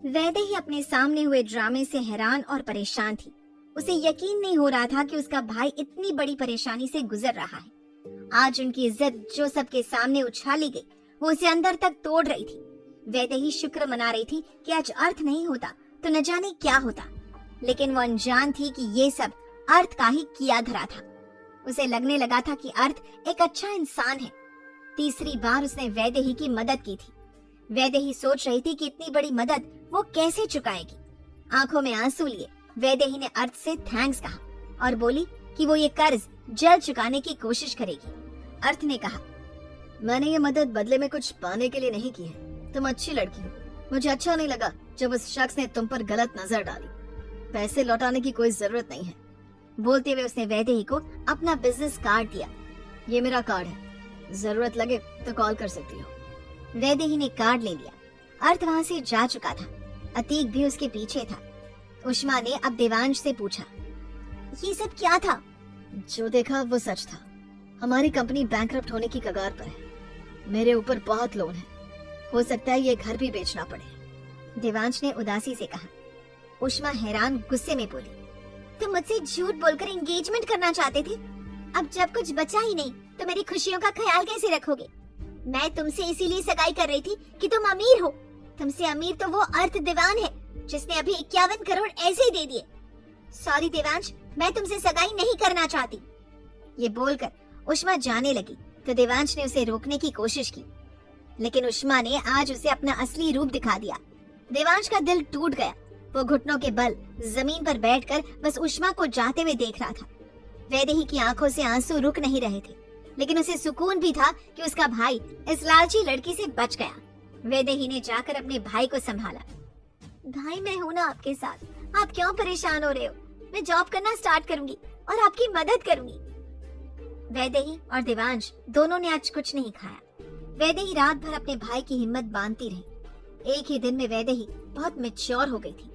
वैदेही अपने सामने हुए ड्रामे से हैरान और परेशान थी। उसे यकीन नहीं हो रहा था कि उसका भाई इतनी बड़ी परेशानी से गुजर रहा है। आज उनकी इज्जत जो सबके सामने उछाली गई, वो उसे अंदर तक तोड़ रही थी। वैदेही शुक्र मना रही थी कि आज अर्थ नहीं होता तो न जाने क्या होता, लेकिन वो अनजान थी कि ये सब अर्थ का ही किया धरा था। उसे लगने लगा था कि अर्थ एक अच्छा इंसान है। तीसरी बार उसने वैदेही की मदद की थी। वैदेही सोच रही थी कि इतनी बड़ी मदद वो कैसे चुकाएगी। आंखों में आंसू लिए वैदेही ने अर्थ से थैंक्स कहा और बोली कि वो ये कर्ज जल्द चुकाने की कोशिश करेगी। अर्थ ने कहा, मैंने ये मदद बदले में कुछ पाने के लिए नहीं की है। तुम अच्छी लड़की हो। मुझे अच्छा नहीं लगा जब उस शख्स ने तुम पर गलत नजर डाली। पैसे लौटाने की कोई जरूरत नहीं है। बोलते हुए उसने वैदेही को अपना बिजनेस कार्ड दिया। ये मेरा कार्ड है, जरूरत लगे तो कॉल कर सकती हो। वैदेही ने कार्ड ले लिया। अर्थ वहाँ से जा चुका था। अतीक भी उसके पीछे था। उष्मा ने अब देवांश से पूछा, ये सब क्या था? जो देखा वो सच था। हमारी कंपनी बैंकरप्ट होने की कगार पर है। मेरे ऊपर बहुत लोन है। हो सकता है ये घर भी बेचना पड़े। देवांश ने उदासी से कहा। उष्मा हैरान गुस्से में बोली, तुम मुझसे झूठ बोलकर एंगेजमेंट करना चाहते थे। अब जब कुछ बचा ही नहीं तो मेरी खुशियों का ख्याल कैसे रखोगे? मैं तुमसे इसीलिए सगाई कर रही थी कि तुम अमीर हो। तुमसे अमीर तो वो अर्थ दीवान है जिसने अभी 51 करोड़ ऐसे ही दे दिए। सॉरी देवांश, मैं तुमसे सगाई नहीं करना चाहती। ये बोलकर उष्मा जाने लगी तो देवांश ने उसे रोकने की कोशिश की, लेकिन उष्मा ने आज उसे अपना असली रूप दिखा दिया। देवांश का दिल टूट गया। वो घुटनों के बल जमीन पर बैठकर बस उष्मा को जाते हुए देख रहा था। वैदेही की आंखों से आंसू रुक नहीं रहे थे, लेकिन उसे सुकून भी था कि उसका भाई इस लालची लड़की से बच गया। वैदेही ने जाकर अपने भाई को संभाला। भाई, मैं हूं ना आपके साथ। आप क्यों परेशान हो रहे हो? मैं जॉब करना स्टार्ट करूंगी और आपकी मदद करूंगी। वैदेही और देवांश दोनों ने आज कुछ नहीं खाया। वैदेही रात भर अपने भाई की हिम्मत बांधती रही। एक ही दिन में वैदेही बहुत मैच्योर हो गई थी।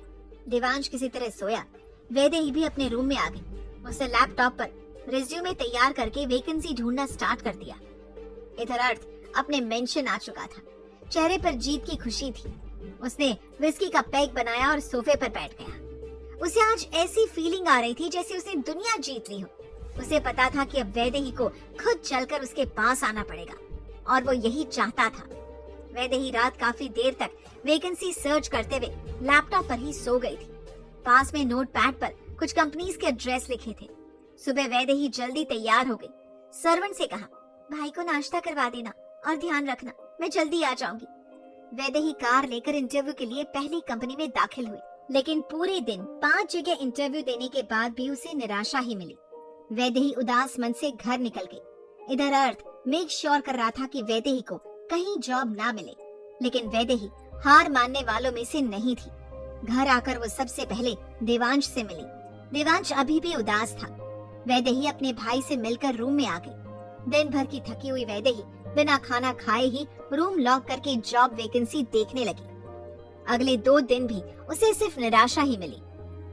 देवांश किसी तरह सोया। वैदेही भी अपने रूम में आ गई। उसने लैपटॉप पर रिज्यूमे तैयार करके वैकेंसी ढूंढना स्टार्ट कर दिया। इधर अर्थ अपने मेंशन आ चुका था। चेहरे पर जीत की खुशी थी। उसने विस्की का पैक बनाया और सोफे पर बैठ गया। उसे आज ऐसी फीलिंग आ रही थी जैसे उसने दुनिया जीत ली हो। उसे पता था कि अब वैदेही को खुद चलकर उसके पास आना पड़ेगा और वो यही चाहता था। वैदेही रात काफी देर तक वैकेंसी सर्च करते हुए लैपटॉप पर ही सो गई थी। पास में नोटपैड पर कुछ कंपनीज के एड्रेस लिखे थे। सुबह वैदेही जल्दी तैयार हो गई। सर्वेंट से कहा, भाई को नाश्ता करवा देना और ध्यान रखना, मैं जल्दी आ जाऊंगी। वैदेही कार लेकर इंटरव्यू के लिए पहली कंपनी में दाखिल हुई, लेकिन पूरे दिन 5 जगह इंटरव्यू देने के बाद भी उसे निराशा ही मिली। वैदेही उदास मन से घर निकल गई। इधर अर्थ मेक श्योर कर रहा था कि वैदेही को कहीं जॉब ना मिले, लेकिन वैदेही हार मानने वालों में से नहीं थी। घर आकर वो सबसे पहले देवांश से मिली। देवांश अभी भी उदास था। वैदेही अपने भाई से मिलकर रूम में आ गई। दिन भर की थकी हुई वैदेही बिना खाना खाए ही रूम लॉक करके जॉब वैकेंसी देखने लगी। अगले 2 दिन भी उसे सिर्फ निराशा ही मिली।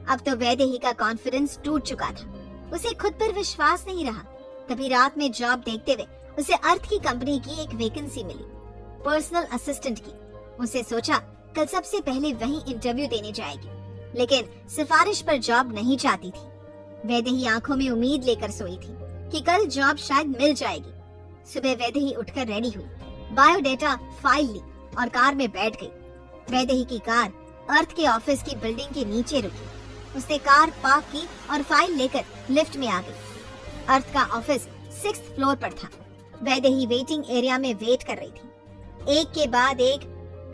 अब तो वैदेही का कॉन्फिडेंस टूट चुका था। उसे खुद पर विश्वास नहीं रहा। तभी रात में जॉब देखते हुए उसे अर्थ की कंपनी की एक वैकेंसी मिली, पर्सनल असिस्टेंट की। उसे सोचा कल सबसे पहले वहीं इंटरव्यू देने जाएगी, लेकिन सिफारिश पर जॉब नहीं चाहती थी। वैदेही आंखों में उम्मीद लेकर सोई थी कि कल जॉब शायद मिल जाएगी। सुबह वैदेही उठकर रेडी हुई, बायोडेटा फाइल ली और कार में बैठ गई। वैदेही की कार अर्थ के ऑफिस की बिल्डिंग के नीचे रुकी। उसने कार पार्क की और फाइल लेकर लिफ्ट में आ गई। अर्थ का ऑफिस 6th फ्लोर पर था। वैदेही वेटिंग एरिया में वेट कर रही थी। एक के बाद एक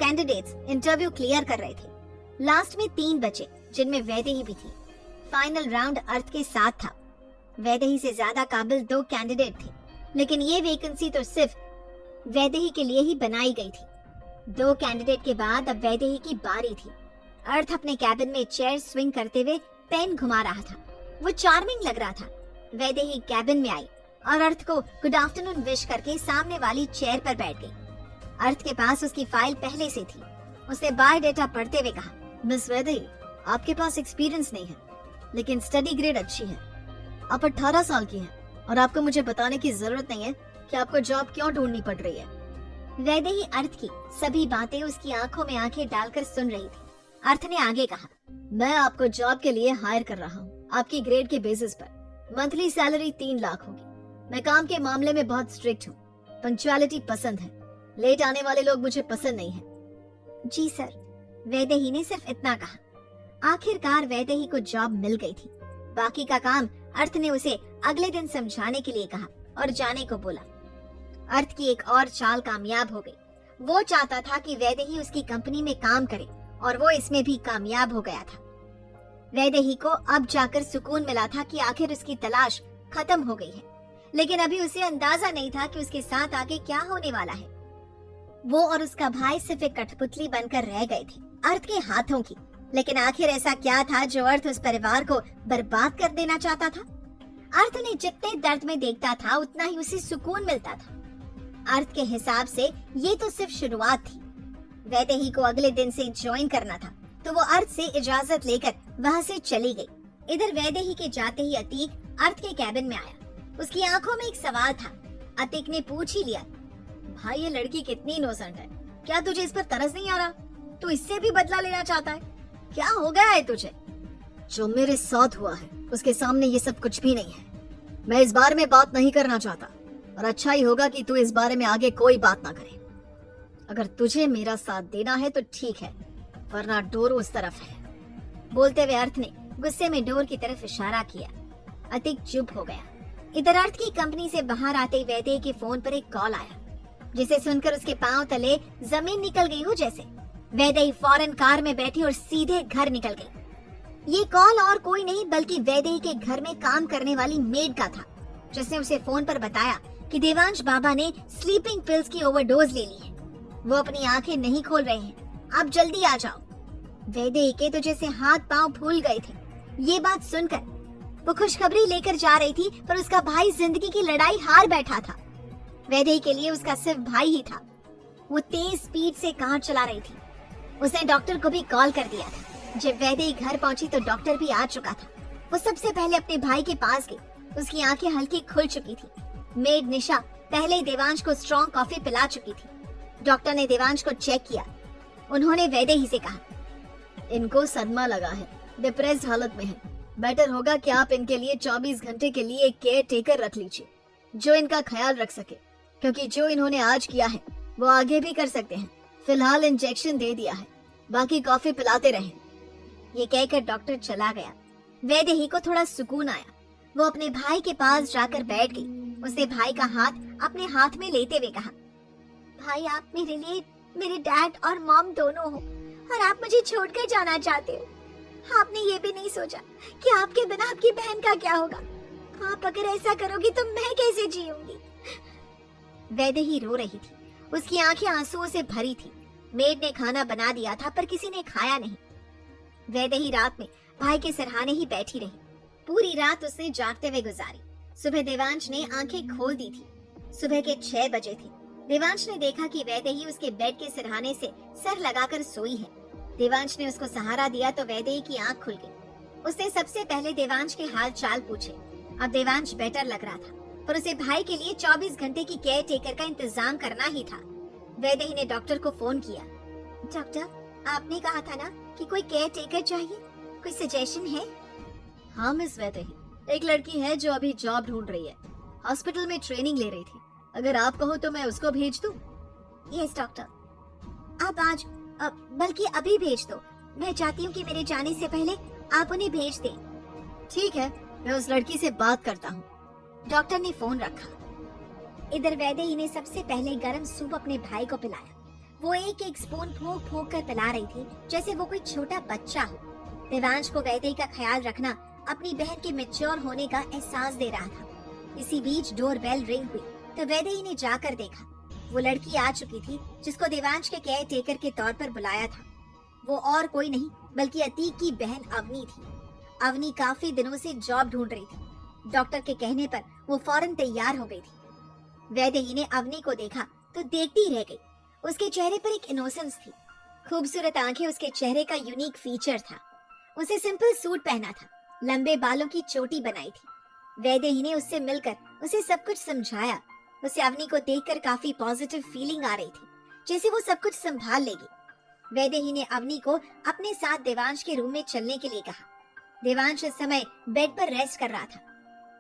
कैंडिडेट्स इंटरव्यू क्लियर कर रहे थे। लास्ट में 3 बचे, जिनमें वैदेही भी थी। फाइनल राउंड अर्थ के साथ था। वैदेही से ज्यादा काबिल 2 कैंडिडेट थे, लेकिन ये वैकेंसी तो सिर्फ वैदेही के लिए ही बनाई गई थी। 2 कैंडिडेट के बाद अब वैदेही की बारी थी। अर्थ अपने कैबिन में चेयर स्विंग करते हुए पेन घुमा रहा था। वो चार्मिंग लग रहा था। वैदेही कैबिन में आई और अर्थ को गुड आफ्टरनून विश करके सामने वाली चेयर पर बैठ गई। अर्थ के पास उसकी फाइल पहले से थी। उसने बायोडेटा पढ़ते हुए कहा, मिस वैदेही, आपके पास एक्सपीरियंस नहीं है, लेकिन स्टडी ग्रेड अच्छी है। आप 18 साल की हैं और आपको मुझे बताने की जरूरत नहीं है कि आपको जॉब क्यों ढूंढनी पड़ रही है। वैदेही अर्थ की सभी बातें उसकी आंखों में आंखें डालकर सुन रही थी। अर्थ ने आगे कहा, मैं आपको जॉब के लिए हायर कर रहा हूँ, आपकी ग्रेड के बेसिस पर। मंथली सैलरी 3 लाख होगी। मैं काम के मामले में बहुत स्ट्रिक्ट हूँ। पंक्चुअलिटी पसंद है, लेट आने वाले लोग मुझे पसंद नहीं है। जी सर। वैदेही ने सिर्फ इतना कहा। आखिरकार वैदेही को जॉब मिल गई थी। बाकी का काम अर्थ ने उसे अगले दिन समझाने के लिए कहा और जाने को बोला। अर्थ की एक और चाल कामयाब हो गई। वो चाहता था कि वैदेही उसकी कंपनी में काम करे और वो इसमें भी कामयाब हो गया था। वैदेही को अब जाकर सुकून मिला था कि आखिर उसकी तलाश खत्म हो गई है, लेकिन अभी उसे अंदाजा नहीं था कि उसके साथ आगे क्या होने वाला है। वो और उसका भाई सिर्फ एक कठपुतली बनकर रह गए थे अर्थ के हाथों की। लेकिन आखिर ऐसा क्या था जो अर्थ उस परिवार को बर्बाद कर देना चाहता था? अर्थ ने जितने दर्द में देखता था उतना ही उसे सुकून मिलता था। अर्थ के हिसाब से ये तो सिर्फ शुरुआत थी। वैदेही को अगले दिन से ज्वाइन करना था, तो वो अर्थ से इजाजत लेकर वहाँ से चली गई। इधर वैदेही के जाते ही अतीक अर्थ के कैबिन में आया। उसकी आंखों में एक सवाल था। अतीक ने पूछ ही लिया, भाई ये लड़की कितनी इनोसेंट है, क्या तुझे इस पर तरस नहीं आ रहा? तू इससे भी बदला लेना चाहता है? क्या हो गया है तुझे? जो मेरे साथ हुआ है उसके सामने ये सब कुछ भी नहीं है। मैं इस बारे में बात नहीं करना चाहता और अच्छा ही होगा कि तू इस बारे में आगे कोई बात ना करे। अगर तुझे मेरा साथ देना है तो ठीक है, वरना डोर उस तरफ है। बोलते हुए अर्थ ने गुस्से में डोर की तरफ इशारा किया। अतीक चुप हो गया। इधर अर्थ की कंपनी से बाहर आते ही वैदेही के फोन पर एक कॉल आया, जिसे सुनकर उसके पांव तले जमीन निकल गई हो जैसे। वैदेही फौरन कार में बैठी और सीधे घर निकल गई। ये कॉल और कोई नहीं बल्कि वैदेही के घर में काम करने वाली मेड का था, जिसने उसे फोन पर बताया कि देवांश बाबा ने स्लीपिंग पिल्स की ओवरडोज ले ली है। वो अपनी आंखें नहीं खोल रहे हैं, आप जल्दी आ जाओ। वैदेही के तो जैसे हाथ पांव फूल गए थे। ये बात सुनकर वो खुशखबरी लेकर जा रही थी, पर उसका भाई जिंदगी की लड़ाई हार बैठा था। वैदेही के लिए उसका सिर्फ भाई ही था। वो तेज स्पीड से कार चला रही थी। उसने डॉक्टर को भी कॉल कर दिया था। जब वैदेही घर पहुंची तो डॉक्टर भी आ चुका था। वो सबसे पहले अपने भाई के पास गई। उसकी आंखें हल्की खुल चुकी थी। मेड निशा पहले ही देवांश को स्ट्रॉन्ग कॉफी पिला चुकी थी। डॉक्टर ने देवांश को चेक किया। उन्होंने वैदेही से कहा, इनको सदमा लगा है, डिप्रेस्ड हालत में है। बेटर होगा कि आप इनके लिए 24 घंटे के लिए एक केयर टेकर रख लीजिए जो इनका ख्याल रख सके, क्योंकि जो इन्होंने आज किया है वो आगे भी कर सकते हैं। फिलहाल इंजेक्शन दे दिया है, बाकी कॉफी पिलाते रहें। ये कहकर डॉक्टर चला गया। वैदेही को थोड़ा सुकून आया। वो अपने भाई के पास जाकर बैठ गई। उसने भाई का हाथ अपने हाथ में लेते हुए कहा, भाई आप मेरे लिए मेरे डैड और मॉम दोनों हो और आप मुझे छोड़कर जाना चाहते हो। आपने ये भी नहीं सोचा कि आपके बिना आपकी बहन का क्या होगा। आप अगर ऐसा करोगी तो मैं कैसे जीऊंगी। वैदेही रो रही थी। उसकी आंखें आंसुओं से भरी थी। मेड ने खाना बना दिया था पर किसी ने खाया नहीं। वैदेही रात में भाई के सिरहाने ही बैठी रही। पूरी रात उसने जागते हुए गुजारी। सुबह देवांश ने आंखें खोल दी थी। सुबह के 6 बजे थे। देवांश ने देखा कि वैदेही उसके बेड के सिरहाने से सर लगाकर सोई है। देवांश ने उसको सहारा दिया तो वैदेही की आंख खुल गई। उसने सबसे पहले देवांश के हाल चाल पूछे। अब देवांश बेटर लग रहा था, पर उसे भाई के लिए 24 घंटे की केयर टेकर का इंतजाम करना ही था। वैदेही ने डॉक्टर को फोन किया। डॉक्टर, आपने कहा था ना कि कोई केयर टेकर चाहिए, कोई सजेशन है? हाँ मिस वैदेही, एक लड़की है जो अभी जॉब ढूंढ रही है। हॉस्पिटल में ट्रेनिंग ले रही थी। अगर आप कहो तो मैं उसको भेज दूं? यस डॉक्टर, आप आज बल्कि अभी भेज दो। मैं चाहती हूँ कि मेरे जाने से पहले आप उन्हें भेज दें। ठीक है, मैं उस लड़की से बात करता हूँ। डॉक्टर ने फोन रखा। इधर वैदेही ने सबसे पहले गरम सूप अपने भाई को पिलाया। वो एक एक स्पून फूंक फूंक कर पिला रही थी जैसे वो कोई छोटा बच्चा हो। देवांश को वैदेही का ख्याल रखना अपनी बहन के मैच्योर होने का एहसास दे रहा था। इसी बीच डोर बेल रिंग हुई तो वैदेही ने जाकर देखा। वो लड़की आ चुकी थी जिसको देवांश के केयर टेकर के तौर पर बुलाया था। वो और कोई नहीं बल्कि अतीक की बहन अवनी थी। अवनी काफी दिनों से जॉब ढूंढ रही थी। डॉक्टर के कहने पर वो फौरन तैयार हो गई थी। वैदेही ने अवनी को देखा तो देखती रह गई। उसके चेहरे पर एक इनोसेंस थी। खूबसूरत आंखें उसके चेहरे का यूनिक फीचर था। उसे सिंपल सूट पहना था, लंबे बालों की चोटी बनाई थी। वैदेही ने उससे मिलकर उसे सब कुछ समझाया। उसे अवनी को देखकर काफी पॉजिटिव फीलिंग आ रही थी, जैसे वो सब कुछ संभाल लेगी। वैदेही ने अवनी को अपने साथ देवांश के रूम में चलने के लिए कहा। देवांश इस समय बेड पर रेस्ट कर रहा था।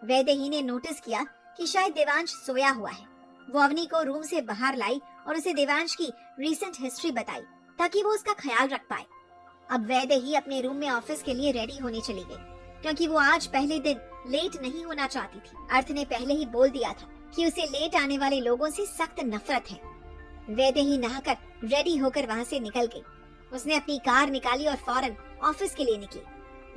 वैदेही ने नोटिस किया कि शायद देवांश सोया हुआ है। वो अवनी को रूम से बाहर लाई और उसे देवांश की रीसेंट हिस्ट्री बताई ताकि वो उसका ख्याल रख पाए। अब वैदेही अपने रूम में ऑफिस के लिए रेडी होने चली गई क्योंकि वो आज पहले दिन लेट नहीं होना चाहती थी। अर्थ ने पहले ही बोल दिया था कि उसे लेट आने वाले लोगों से सख्त नफरत है। वैदेही नहाकर रेडी होकर वहाँ से निकल गई। उसने अपनी कार निकाली और फौरन ऑफिस के लिए निकली।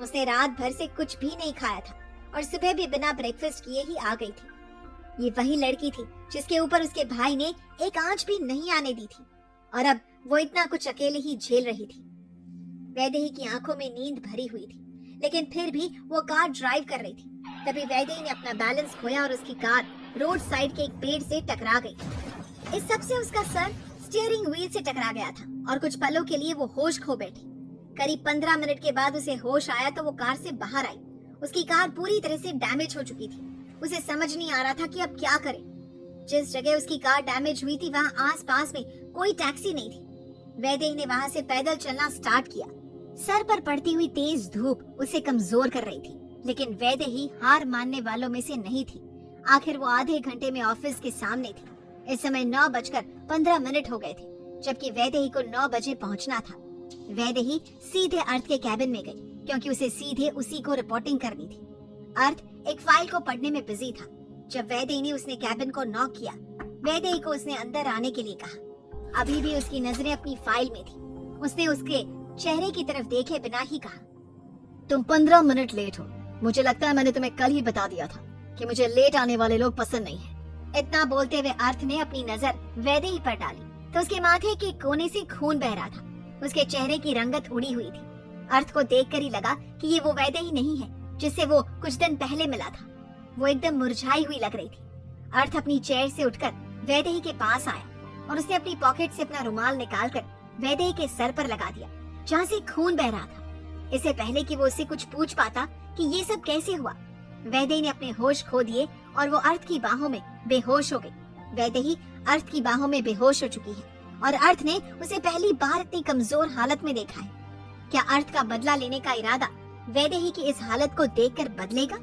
उसने रात भर से कुछ भी नहीं खाया था और सुबह भी बिना ब्रेकफास्ट किए ही आ गई थी। ये वही लड़की थी जिसके ऊपर उसके भाई ने एक आंच भी नहीं आने दी थी और अब वो इतना कुछ अकेले ही झेल रही थी। वैदेही की आंखों में नींद भरी हुई थी, लेकिन फिर भी वो कार ड्राइव कर रही थी। तभी वैदेही ने अपना बैलेंस खोया और उसकी कार रोड साइड के एक पेड़ से टकरा गई। इस सब से उसका सर स्टीयरिंग व्हील से टकरा गया था और कुछ पलों के लिए वो होश खो बैठी। करीब 15 मिनट के बाद उसे होश आया तो वो कार से बाहर आई। उसकी कार पूरी तरह से डैमेज हो चुकी थी। उसे समझ नहीं आ रहा था कि अब क्या करे। जिस जगह उसकी कार डैमेज हुई थी वहाँ आस-पास में कोई टैक्सी नहीं थी। वैदेही ने वहाँ से पैदल चलना स्टार्ट किया। सर पर पड़ती हुई तेज धूप उसे कमजोर कर रही थी, लेकिन वैदेही हार मानने वालों में से नहीं थी। आखिर वो आधे घंटे में ऑफिस के सामने थी। इस समय 9:15 हो गए थे, जबकि वैदेही को 9 बजे पहुंचना था। वैदेही सीधे अर्थ के कैबिन में गई क्योंकि उसे सीधे उसी को रिपोर्टिंग करनी थी। अर्थ एक फाइल को पढ़ने में बिजी था। जब वैदेही ने उसने कैबिन को नॉक किया, वैदेही को उसने अंदर आने के लिए कहा। अभी भी उसकी नजरें अपनी फाइल में थी। उसने उसके चेहरे की तरफ देखे बिना ही कहा, तुम 15 मिनट लेट हो। मुझे लगता है मैंने तुम्हें कल ही बता दिया था कि मुझे लेट आने वाले लोग पसंद नहीं है। इतना बोलते हुए अर्थ ने अपनी नजर वैदेही पर डाली तो उसके माथे के कोने से खून बह रहा था। उसके चेहरे की रंगत उड़ी हुई थी। अर्थ को देखकर ही लगा कि ये वो वैदेही नहीं है जिससे वो कुछ दिन पहले मिला था। वो एकदम मुरझाई हुई लग रही थी। अर्थ अपनी चेयर से उठकर वैदेही के पास आया और उसने अपनी पॉकेट से अपना रुमाल निकालकर वैदेही के सर पर लगा दिया जहाँ से खून बह रहा था। इससे पहले कि वो उससे कुछ पूछ पाता कि ये सब कैसे हुआ, वैदेही ने अपने होश खो दिए और वो अर्थ की बाहों में बेहोश हो गई। वैदेही अर्थ की बाहों में बेहोश हो चुकी है और अर्थ ने उसे पहली बार इतनी कमजोर हालत में देखा है। क्या अर्थ का बदला लेने का इरादा वैदेही की इस हालत को देखकर बदलेगा?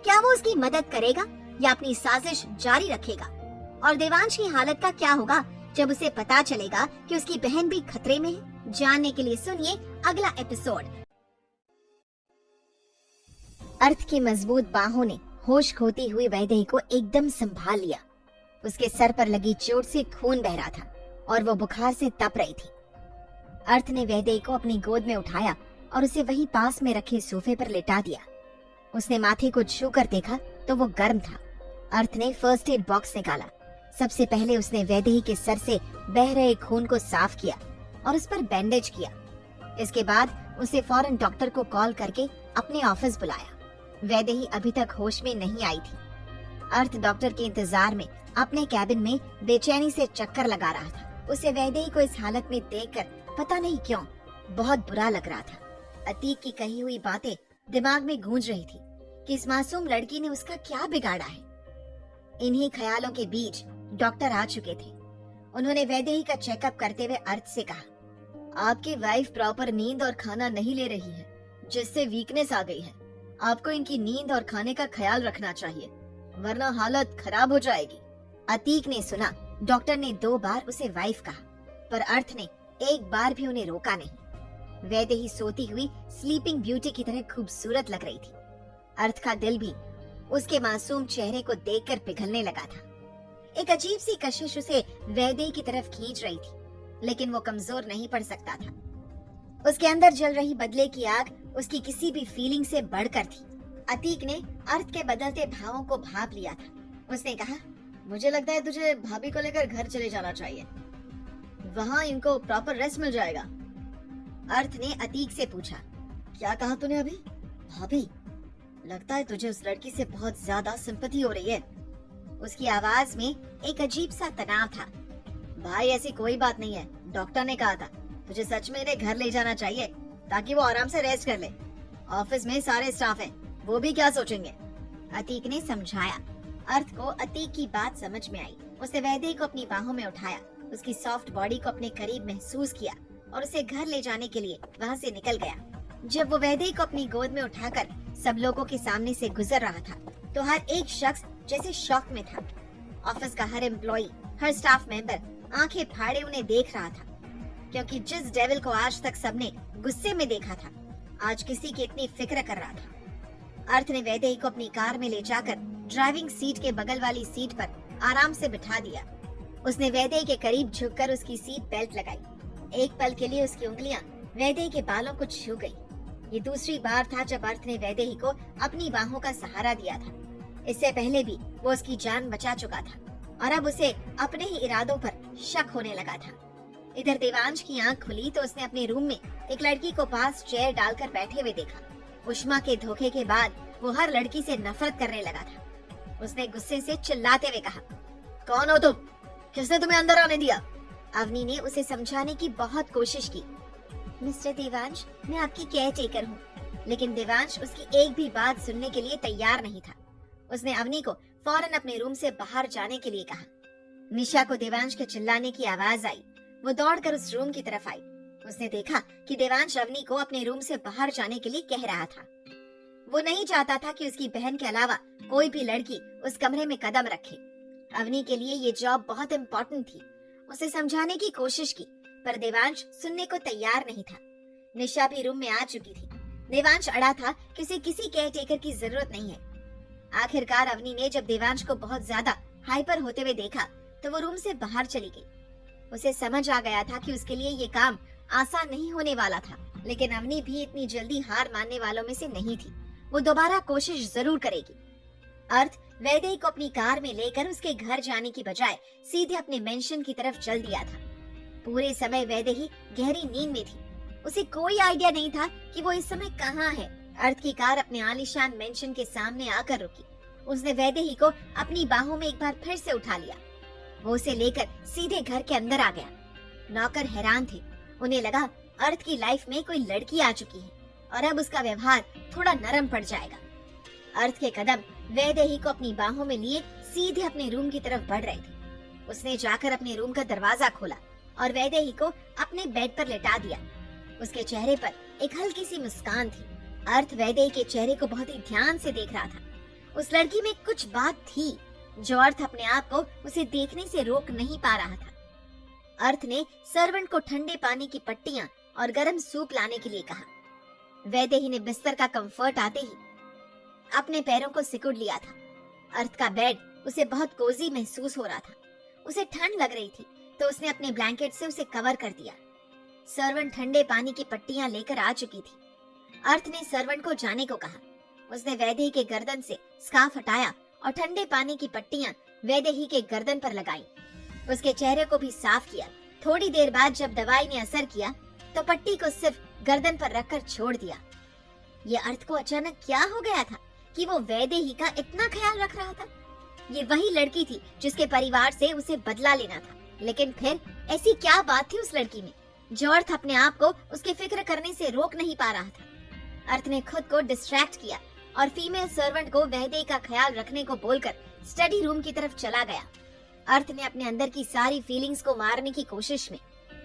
क्या वो उसकी मदद करेगा या अपनी साजिश जारी रखेगा? और देवांश की हालत का क्या होगा जब उसे पता चलेगा कि उसकी बहन भी खतरे में है? जानने के लिए सुनिए अगला एपिसोड। अर्थ की मजबूत बाहों ने होश खोती हुई वैदेही को एकदम संभाल लिया। उसके सर पर लगी चोट से खून बह रहा था और वो बुखार से तप रही थी। अर्थ ने वैदेही को अपनी गोद में उठाया और उसे वहीं पास में रखे सोफे पर लिटा दिया। उसने माथे को छू कर देखा तो वो गर्म था। अर्थ ने फर्स्ट एड बॉक्स निकाला। सबसे पहले उसने वैदेही के सर से बह रहे खून को साफ किया और उस पर बैंडेज किया। इसके बाद उसे फौरन डॉक्टर को कॉल करके अपने ऑफिस बुलाया। वैदेही अभी तक होश में नहीं आई थी। अर्थ डॉक्टर के इंतजार में अपने कैबिन में बेचैनी से चक्कर लगा रहा था। उसे वैदेही को इस हालत में देखकर पता नहीं क्यों बहुत बुरा लग रहा था। अतीक की कही हुई बातें दिमाग में गूंज रही थी कि इस मासूम लड़की ने उसका क्या बिगाड़ा है। इन्हीं ख्यालों के बीच डॉक्टर आ चुके थे। उन्होंने वैदेही का चेकअप करते हुए अर्थ से कहा, आपकी वाइफ प्रॉपर नींद और खाना नहीं ले रही है, जिससे वीकनेस आ गई है। आपको इनकी नींद और खाने का ख्याल रखना चाहिए, वरना हालत खराब हो जाएगी। अतीक ने सुना डॉक्टर ने 2 बार उसे वाइफ कहा, पर अर्थ ने एक बार भी उन्हें रोका नहीं। वैदेही सोती हुई स्लीपिंग ब्यूटी की तरह खूबसूरत लग रही थी। अर्थ का दिल भी उसके मासूम चेहरे को देखकर पिघलने लगा था। एक अजीब सी कशिश उसे वैदेही की तरफ खींच रही थी, लेकिन वो कमजोर नहीं पड़ सकता था। उसके अंदर जल रही बदले की आग उसकी किसी भी फीलिंग से बढ़कर थी। अतीक ने अर्थ के बदलते भावों को भांप लिया था। उसने कहा, मुझे लगता है तुझे भाभी को लेकर घर चले जाना चाहिए, वहाँ इनको प्रॉपर रेस्ट मिल जाएगा। अर्थ ने अतीक से पूछा, क्या कहा तूने अभी? भाभी? लगता है तुझे उस लड़की से बहुत ज्यादा सिंपैथी हो रही है। उसकी आवाज में एक अजीब सा तनाव था। भाई ऐसी कोई बात नहीं है, डॉक्टर ने कहा था तुझे सच में इन्हें घर ले जाना चाहिए ताकि वो आराम से रेस्ट कर ले। ऑफिस में सारे स्टाफ हैं, वो भी क्या सोचेंगे? अतीक ने समझाया। अर्थ को अतीक की बात समझ में आई। उसने वैदेही को अपनी बाहों में उठाया, उसकी सॉफ्ट बॉडी को अपने करीब महसूस किया और उसे घर ले जाने के लिए वहाँ से निकल गया। जब वो वैदेही को अपनी गोद में उठाकर सब लोगों के सामने से गुजर रहा था तो हर एक शख्स जैसे शॉक में था। ऑफिस का हर एम्प्लॉई, हर स्टाफ मेंबर आंखें फाड़े उन्हें देख रहा था, क्योंकि जिस डेविल को आज तक सबने गुस्से में देखा था, आज किसी की इतनी फिक्र कर रहा था। अर्थ ने वैदेही को अपनी कार में ले जाकर ड्राइविंग सीट के बगल वाली सीट पर आराम से बिठा दिया। उसने वैदेही के करीब झुककर उसकी सीट बेल्ट लगाई। एक पल के लिए उसकी उंगलियां वैदेही के बालों को छू गई। ये दूसरी बार था जब अर्थ ने वैदेही को अपनी बाहों का सहारा दिया था। इससे पहले भी वो उसकी जान बचा चुका था और अब उसे अपने ही इरादों पर शक होने लगा था। इधर देवांश की आंख खुली तो उसने अपने रूम में एक लड़की को पास चेयर डालकर बैठे हुए देखा। उष्मा के धोखे के बाद वो हर लड़की से नफरत करने लगा था। उसने गुस्से से चिल्लाते हुए कहा, कौन हो तुम? किसने तुम्हें अंदर आने दिया? अवनी ने उसे समझाने की बहुत कोशिश की। मिस्टर देवांश, मैं आपकी केयर टेकर हूँ। लेकिन देवांश उसकी एक भी बात सुनने के लिए तैयार नहीं था। उसने अवनी को फौरन अपने रूम से बाहर जाने के लिए कहा। निशा को देवांश के चिल्लाने की आवाज आई। वो दौड़कर उस रूम की तरफ आई। उसने देखा कि देवांश अवनी को अपने रूम से बाहर जाने के लिए कह रहा था। वो नहीं चाहता था कि उसकी बहन के अलावा कोई भी लड़की उस कमरे में कदम रखे। अवनी के लिए ये जॉब बहुत इम्पोर्टेंट थी। उसे समझाने की कोशिश की, पर देवांश सुनने को तैयार नहीं था। निशा भी रूम में आ चुकी थी। देवांश अड़ा था कि उसे किसी केयर टेकर की जरूरत नहीं है। आखिरकार अवनी ने जब देवांश को बहुत ज्यादा हाइपर होते हुए देखा तो वो रूम से बाहर चली गई। उसे समझ आ गया था कि उसके लिए ये काम आसान नहीं होने वाला था, लेकिन अवनी भी इतनी जल्दी हार मानने वालों में से नहीं थी। वो दोबारा कोशिश जरूर करेगी। अर्थ वैदेही को अपनी कार में लेकर उसके घर जाने की बजाय सीधे अपने मेंशन की तरफ चल दिया था। पूरे समय वैदेही गहरी नींद में थी। उसे कोई आइडिया नहीं था कि वो इस समय कहाँ है। अर्थ की कार अपने आलीशान मेंशन के सामने आकर रुकी। उसने वैदेही को अपनी बाहों में एक बार फिर से उठा लिया। वो उसे लेकर सीधे घर के अंदर आ गया। नौकर हैरान थे। उन्हें लगा अर्थ की लाइफ में कोई लड़की आ चुकी है और अब उसका व्यवहार थोड़ा नरम पड़ जाएगा। अर्थ के कदम वैदेही को अपनी बाहों में लिए सीधे अपने रूम की तरफ बढ़ रहे थे। उसने जाकर अपने रूम का दरवाजा खोला और वैदेही को अपने बेड पर लेटा दिया। उसके चेहरे पर एक हल्की सी मुस्कान थी। अर्थ वैदेही के चेहरे को बहुत ही ध्यान से देख रहा था। उस लड़की में कुछ बात थी जो अर्थ अपने आप को उसे देखने से रोक नहीं पा रहा था। अर्थ ने सर्वेंट को ठंडे पानी की पट्टियां और गर्म सूप लाने के लिए कहा। वैदेही ने बिस्तर का कंफर्ट आते ही अपने पैरों को सिकुड़ लिया था। अर्थ का बेड उसे बहुत कोजी महसूस हो रहा था। उसे ठंड लग रही थी तो उसने अपने ब्लैंकेट से उसे कवर कर दिया। सर्वेंट ठंडे पानी की पट्टियां लेकर आ चुकी थी। अर्थ ने सर्वेंट को जाने को कहा। उसने वैदेही के गर्दन से स्कार्फ हटाया और ठंडे पानी की पट्टियां वैदेही के गर्दन पर लगाई। उसके चेहरे को भी साफ किया। थोड़ी देर बाद जब दवाई ने असर किया तो पट्टी को सिर्फ गर्दन पर रखकर छोड़ दिया। ये अर्थ को अचानक क्या हो गया था कि वो वैदेही का इतना ख्याल रख रहा था। ये वही लड़की थी जिसके परिवार से उसे बदला लेना था। लेकिन फिर ऐसी क्या बात थी उस लड़की में जो अर्थ अपने आप को उसकी फिक्र करने से रोक नहीं पा रहा था। अर्थ ने खुद को डिस्ट्रैक्ट किया और फीमेल सर्वेंट को वैदेही का ख्याल रखने को बोलकर स्टडी रूम की तरफ चला गया। अर्थ ने अपने अंदर की सारी फीलिंग्स को मारने की कोशिश में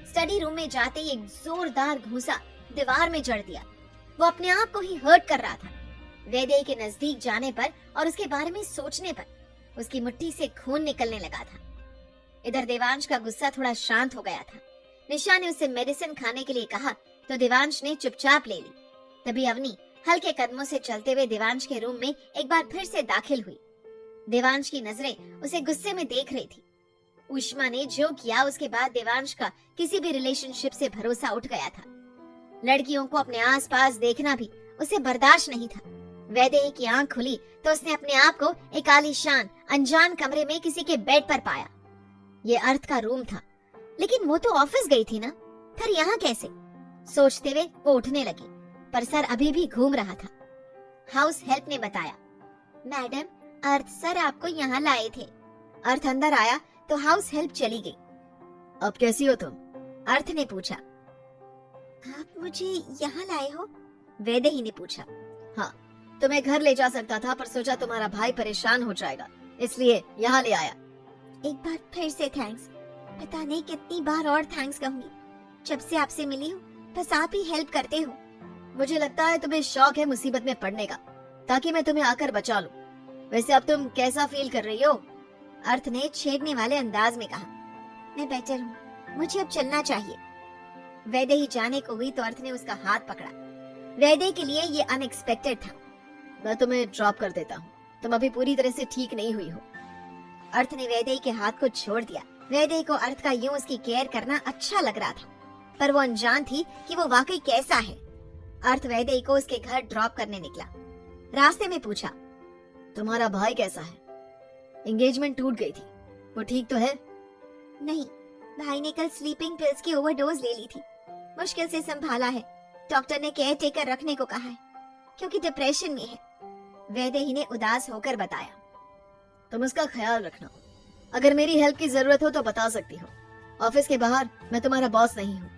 स्टडी रूम में जाते ही एक जोरदार घूंसा दीवार में जड़ दिया। वो अपने आप को ही हर्ट कर रहा था। वैदेही के नजदीक जाने पर और उसके बारे में सोचने पर उसकी मुट्ठी से खून निकलने लगा था। इधर देवांश का गुस्सा थोड़ा शांत हो गया था। निशा ने उसे मेडिसिन खाने के लिए कहा तो देवांश ने चुपचाप ले ली। तभी अवनी हल्के कदमों से चलते हुए देवांश के रूम में एक बार फिर से दाखिल हुई। देवांश की नजरें उसे गुस्से में देख रही थी। उष्मा ने जो किया उसके बाद देवांश का किसी भी रिलेशनशिप से भरोसा उठ गया था। लड़कियों को अपने आसपास देखना भी उसे बर्दाश्त नहीं था। वैदेही की आंख खुली तो उसने अपने आप को एक आलीशान अनजान कमरे में किसी के बेड पर पाया। ये अर्थ का रूम था, लेकिन वो तो ऑफिस गई थी ना, फिर यहाँ कैसे? सोचते हुए वो उठने लगी, पर सर अभी भी घूम रहा था। हाउस हेल्प ने बताया, मैडम अर्थ सर आपको यहाँ लाए थे। अर्थ अंदर आया तो हाउस हेल्प चली गई। अब कैसी हो तुम? अर्थ ने पूछा। आप मुझे यहाँ लाए हो? वैदेही ने पूछा। हाँ, तुम्हें घर ले जा सकता था पर सोचा तुम्हारा भाई परेशान हो जाएगा, इसलिए यहाँ ले आया। एक बार फिर से थैंक्स। पता नहीं कितनी बार और थैंक्स कहूंगी। जब से आपसे मिली हूँ बस आप ही हेल्प करते हो। मुझे लगता है तुम्हें शौक है मुसीबत में पड़ने का, ताकि मैं तुम्हें आकर बचा लूं। वैसे अब तुम कैसा फील कर रही हो? अर्थ ने छेड़ने वाले अंदाज में कहा। मैं बेटर हूँ, मुझे अब चलना चाहिए। वैदेही जाने को हुई तो अर्थ ने उसका हाथ पकड़ा। वैदेही के लिए ये अनएक्सपेक्टेड था। मैं तुम्हें ड्रॉप कर देता हूँ, तुम अभी पूरी तरह से ठीक नहीं हुई हो। अर्थ ने वैदेही के हाथ को छोड़ दिया। वैदेही को अर्थ का यूं उसकी केयर करना अच्छा लग रहा था, पर वो अनजान थी कि वो वाकई कैसा है। अर्थ वैदेही को उसके घर ड्रॉप करने निकला। रास्ते में पूछा, तुम्हारा भाई कैसा है? एंगेजमेंट टूट गई थी, वो ठीक तो है? नहीं, भाई ने कल स्लीपिंग पिल्स की ओवरडोज ले ली थी। मुश्किल से संभाला है। डॉक्टर ने केयर टेकर रखने को कहा है, क्योंकि डिप्रेशन में है। वैदेही ने उदास होकर बताया। तुम उसका ख्याल रखना। अगर मेरी हेल्प की जरूरत हो तो बता सकती हो। ऑफिस के बाहर मैं तुम्हारा बॉस नहीं हूँ।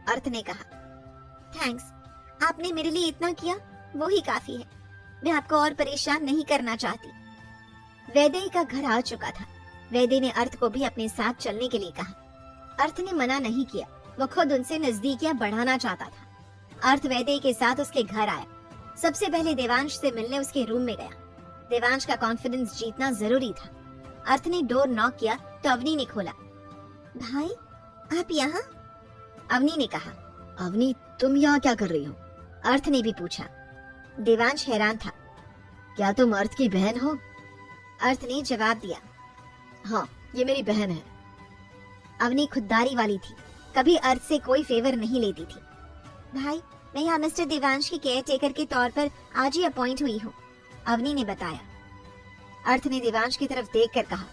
अर्थ ने कहा। थैंक्स, आपने मेरे लिए इतना किया वो ही काफी है। मैं आपको और परेशान नहीं करना चाहती। वैदेही का घर आ चुका था। वैदेही ने अर्थ को भी अपने साथ चलने के लिए कहा। अर्थ ने मना नहीं किया, वो खुद उनसे नजदीकियां बढ़ाना चाहता था। अर्थ वैदेही के साथ उसके घर आया। सबसे पहले देवांश से मिलने उसके रूम में गया। देवांश का कॉन्फिडेंस जीतना जरूरी था। अर्थ ने डोर नॉक किया तो अवनी ने खोला। भाई, आप यहाँ? अवनी ने कहा। अवनी, तुम यहाँ क्या कर रही हो? अर्थ ने भी पूछा। देवांश हैरान था। क्या तुम अर्थ की बहन हो? अर्थ ने जवाब दिया। हाँ, ये मेरी बहन है। अवनी खुददारी वाली थी, कभी अर्थ से कोई फेवर नहीं लेती थी। भाई, मैं यहाँ मिस्टर देवांश के केयर टेकर के तौर पर आज ही अपॉइंट हुई हूँ, अवनी ने बताया। अर्थ ने देवांश की तरफ देखकर कहा,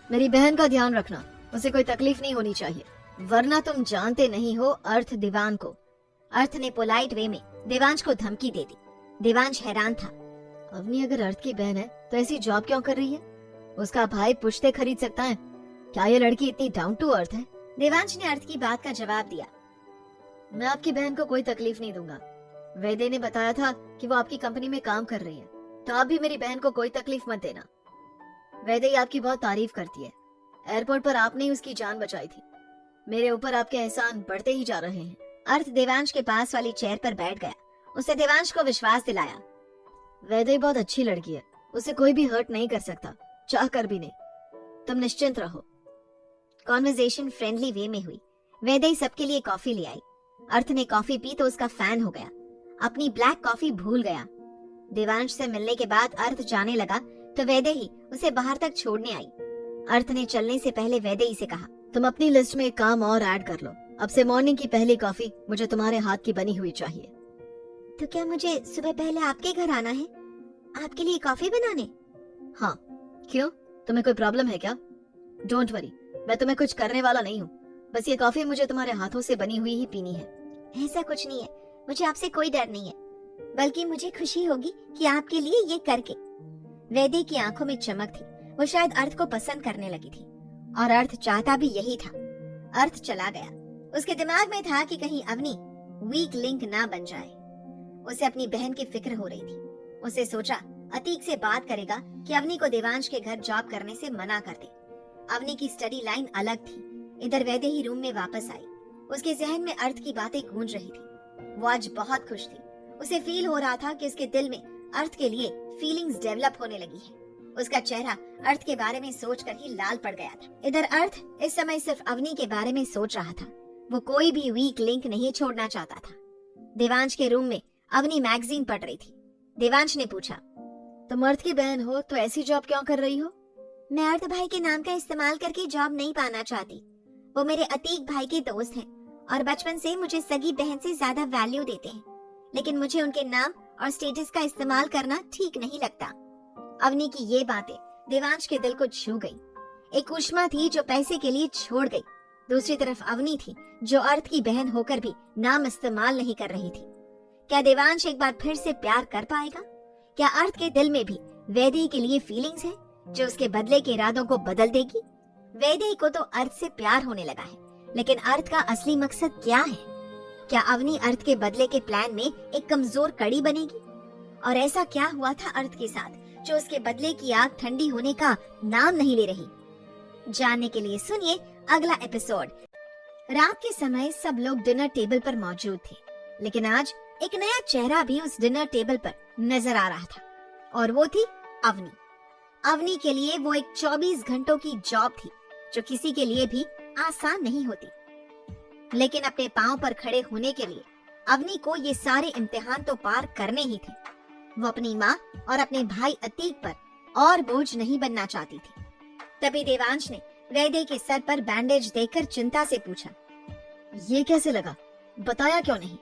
मेरी बहन का ध्यान रखना, उसे कोई तकलीफ नहीं होनी चाहिए, वरना तुम जानते नहीं हो अर्थ दीवान को। अर्थ ने पोलाइट वे में देवांश को धमकी दे दी। देवांश हैरान था। अवनी अगर अर्थ की बहन है तो ऐसी जॉब क्यों कर रही है? उसका भाई पुश्ते खरीद सकता है। क्या ये लड़की इतनी डाउन टू अर्थ है? देवांश ने अर्थ की बात का जवाब दिया। मैं आपकी बहन को कोई तकलीफ नहीं दूंगा। वैदेही ने बताया था कि वो आपकी कंपनी में काम कर रही है, तो आप भी मेरी बहन को कोई तकलीफ मत देना। वैदेही आपकी बहुत तारीफ करती है। एयरपोर्ट पर आपने ही उसकी जान बचाई थी। मेरे ऊपर आपके एहसान बढ़ते ही जा रहे हैं। अर्थ देवांश के पास वाली चेयर पर बैठ गया। उसे देवांश को विश्वास दिलाया। वैदेही बहुत अच्छी लड़की है, उसे कोई भी हर्ट नहीं कर सकता, चाह कर भी नहीं। तुम निश्चिंत रहो। कॉन्वर्सेशन फ्रेंडली वे में हुई। वैदेही सबके लिए कॉफी ले आई। अर्थ ने कॉफी पी तो उसका फैन हो गया, अपनी ब्लैक कॉफी भूल गया। देवांश से मिलने के बाद अर्थ जाने लगा तो वैदेही उसे बाहर तक छोड़ने आई। अर्थ ने चलने से पहले वैदेही से कहा, तुम अपनी लिस्ट में एक काम और ऐड कर लो। अब से मॉर्निंग की पहली कॉफी मुझे तुम्हारे हाथ की बनी हुई चाहिए। तो क्या मुझे सुबह पहले आपके घर आना है, आपके लिए कॉफी बनाने? हाँ, क्यों, तुम्हें कोई प्रॉब्लम है क्या? डोंट वरी, मैं तुम्हें कुछ करने वाला नहीं हूँ। बस ये कॉफी मुझे तुम्हारे हाथों से बनी हुई ही पीनी है। ऐसा कुछ नहीं है, मुझे आपसे कोई डर नहीं है, बल्कि मुझे खुशी होगी कि आपके लिए ये करके। वैदेही की आंखों में चमक थी। वो शायद अर्थ को पसंद करने लगी थी, और अर्थ चाहता भी यही था। अर्थ चला गया। उसके दिमाग में था कि कहीं अवनी वीक लिंक ना बन जाए। उसे अपनी बहन की फिक्र हो रही थी। उसे सोचा अतीक से बात करेगा कि अवनी को देवांश के घर जॉब करने से मना कर दे। अवनी की स्टडी लाइन अलग थी। इधर वैदेही रूम में वापस आई। उसके जहन में अर्थ की बातें गूंज रही थी। वो आज बहुत खुश थी। उसे फील हो रहा था कि उसके दिल में अर्थ के लिए फीलिंग्स डेवलप होने लगी है। उसका चेहरा अर्थ के बारे में सोचकर ही लाल पड़ गया था। इधर अर्थ इस समय सिर्फ अवनी के बारे में सोच रहा था। वो कोई भी वीक लिंक नहीं छोड़ना चाहता था। देवांश के रूम में अवनी मैगजीन पढ़ रही थी। देवांश ने पूछा, तुम अर्थ की बहन हो तो ऐसी जॉब क्यों कर रही हो? मैं अर्थ भाई के नाम का इस्तेमाल करके जॉब नहीं पाना चाहती। वो मेरे अतीक भाई के दोस्त हैं और बचपन से मुझे सगी बहन से ज्यादा वैल्यू देते हैं, लेकिन मुझे उनके नाम और स्टेटस का इस्तेमाल करना ठीक नहीं लगता। अवनी की ये बातें देवांश के दिल को छू गई। एक उष्मा थी जो पैसे के लिए छोड़ गई। दूसरी तरफ अवनी थी जो अर्थ की बहन होकर भी नाम इस्तेमाल नहीं कर रही थी। क्या देवांश एक बार फिर से प्यार कर पाएगा? क्या अर्थ के दिल में भी वैदेही के लिए फीलिंग्स है जो उसके बदले के इरादों को बदल देगी? वैदेही को तो अर्थ से प्यार होने लगा है, लेकिन अर्थ का असली मकसद क्या है? क्या अवनी अर्थ के बदले के प्लान में एक कमजोर कड़ी बनेगी? और ऐसा क्या हुआ था अर्थ के साथ जो उसके बदले की आग ठंडी होने का नाम नहीं ले रही? जानने के लिए सुनिए अगला एपिसोड। रात के समय सब लोग डिनर टेबल पर मौजूद थे, लेकिन आज एक नया चेहरा भी उस डिनर टेबल पर नजर आ रहा था, और वो थी अवनी। अवनी के लिए वो एक 24 घंटों की जॉब थी, जो किसी के लिए भी आसान नहीं होती। लेकिन अपने पांव पर खड़े होने के लिए अवनी को ये सारे इम्तिहान तो पार करने ही थे। वो अपनी माँ और अपने भाई अतीक पर और बोझ नहीं बनना चाहती थी। तभी देवांश ने वैदेही के सर पर बैंडेज देखकर चिंता से पूछा, ये कैसे लगा, बताया क्यों नहीं?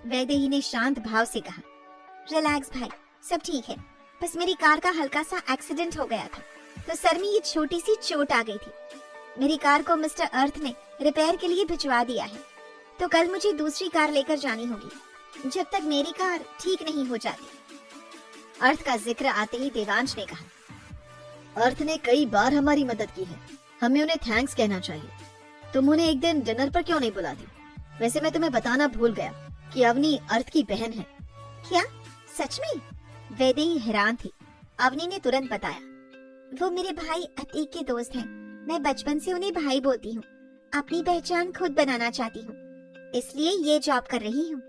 वैदेही ने शांत भाव से कहा, रिलैक्स भाई, सब ठीक है, बस मेरी कार का हल्का सा एक्सीडेंट हो गया था, तो सर में ये छोटी सी चोट आ गई थी। मेरी कार को मिस्टर अर्थ ने रिपेयर के लिए भिजवा दिया है, तो कल मुझे दूसरी कार लेकर जानी होगी, जब तक मेरी कार ठीक नहीं हो जाती। अर्थ का जिक्र आते ही देवांश ने कहा, अर्थ ने कई बार हमारी मदद की है, हमें उन्हें थैंक्स कहना चाहिए। तुम उन्हें एक दिन डिनर पर क्यों नहीं बुलाती? वैसे मैं तुम्हें बताना भूल गया कि अवनी अर्थ की बहन है। क्या सच में? वैदेही हैरान थी। अवनी ने तुरंत बताया, वो मेरे भाई अतीक के दोस्त हैं, मैं बचपन से उन्हें भाई बोलती हूँ, अपनी पहचान खुद बनाना चाहती हूँ, इसलिए ये जॉब कर रही हूँ।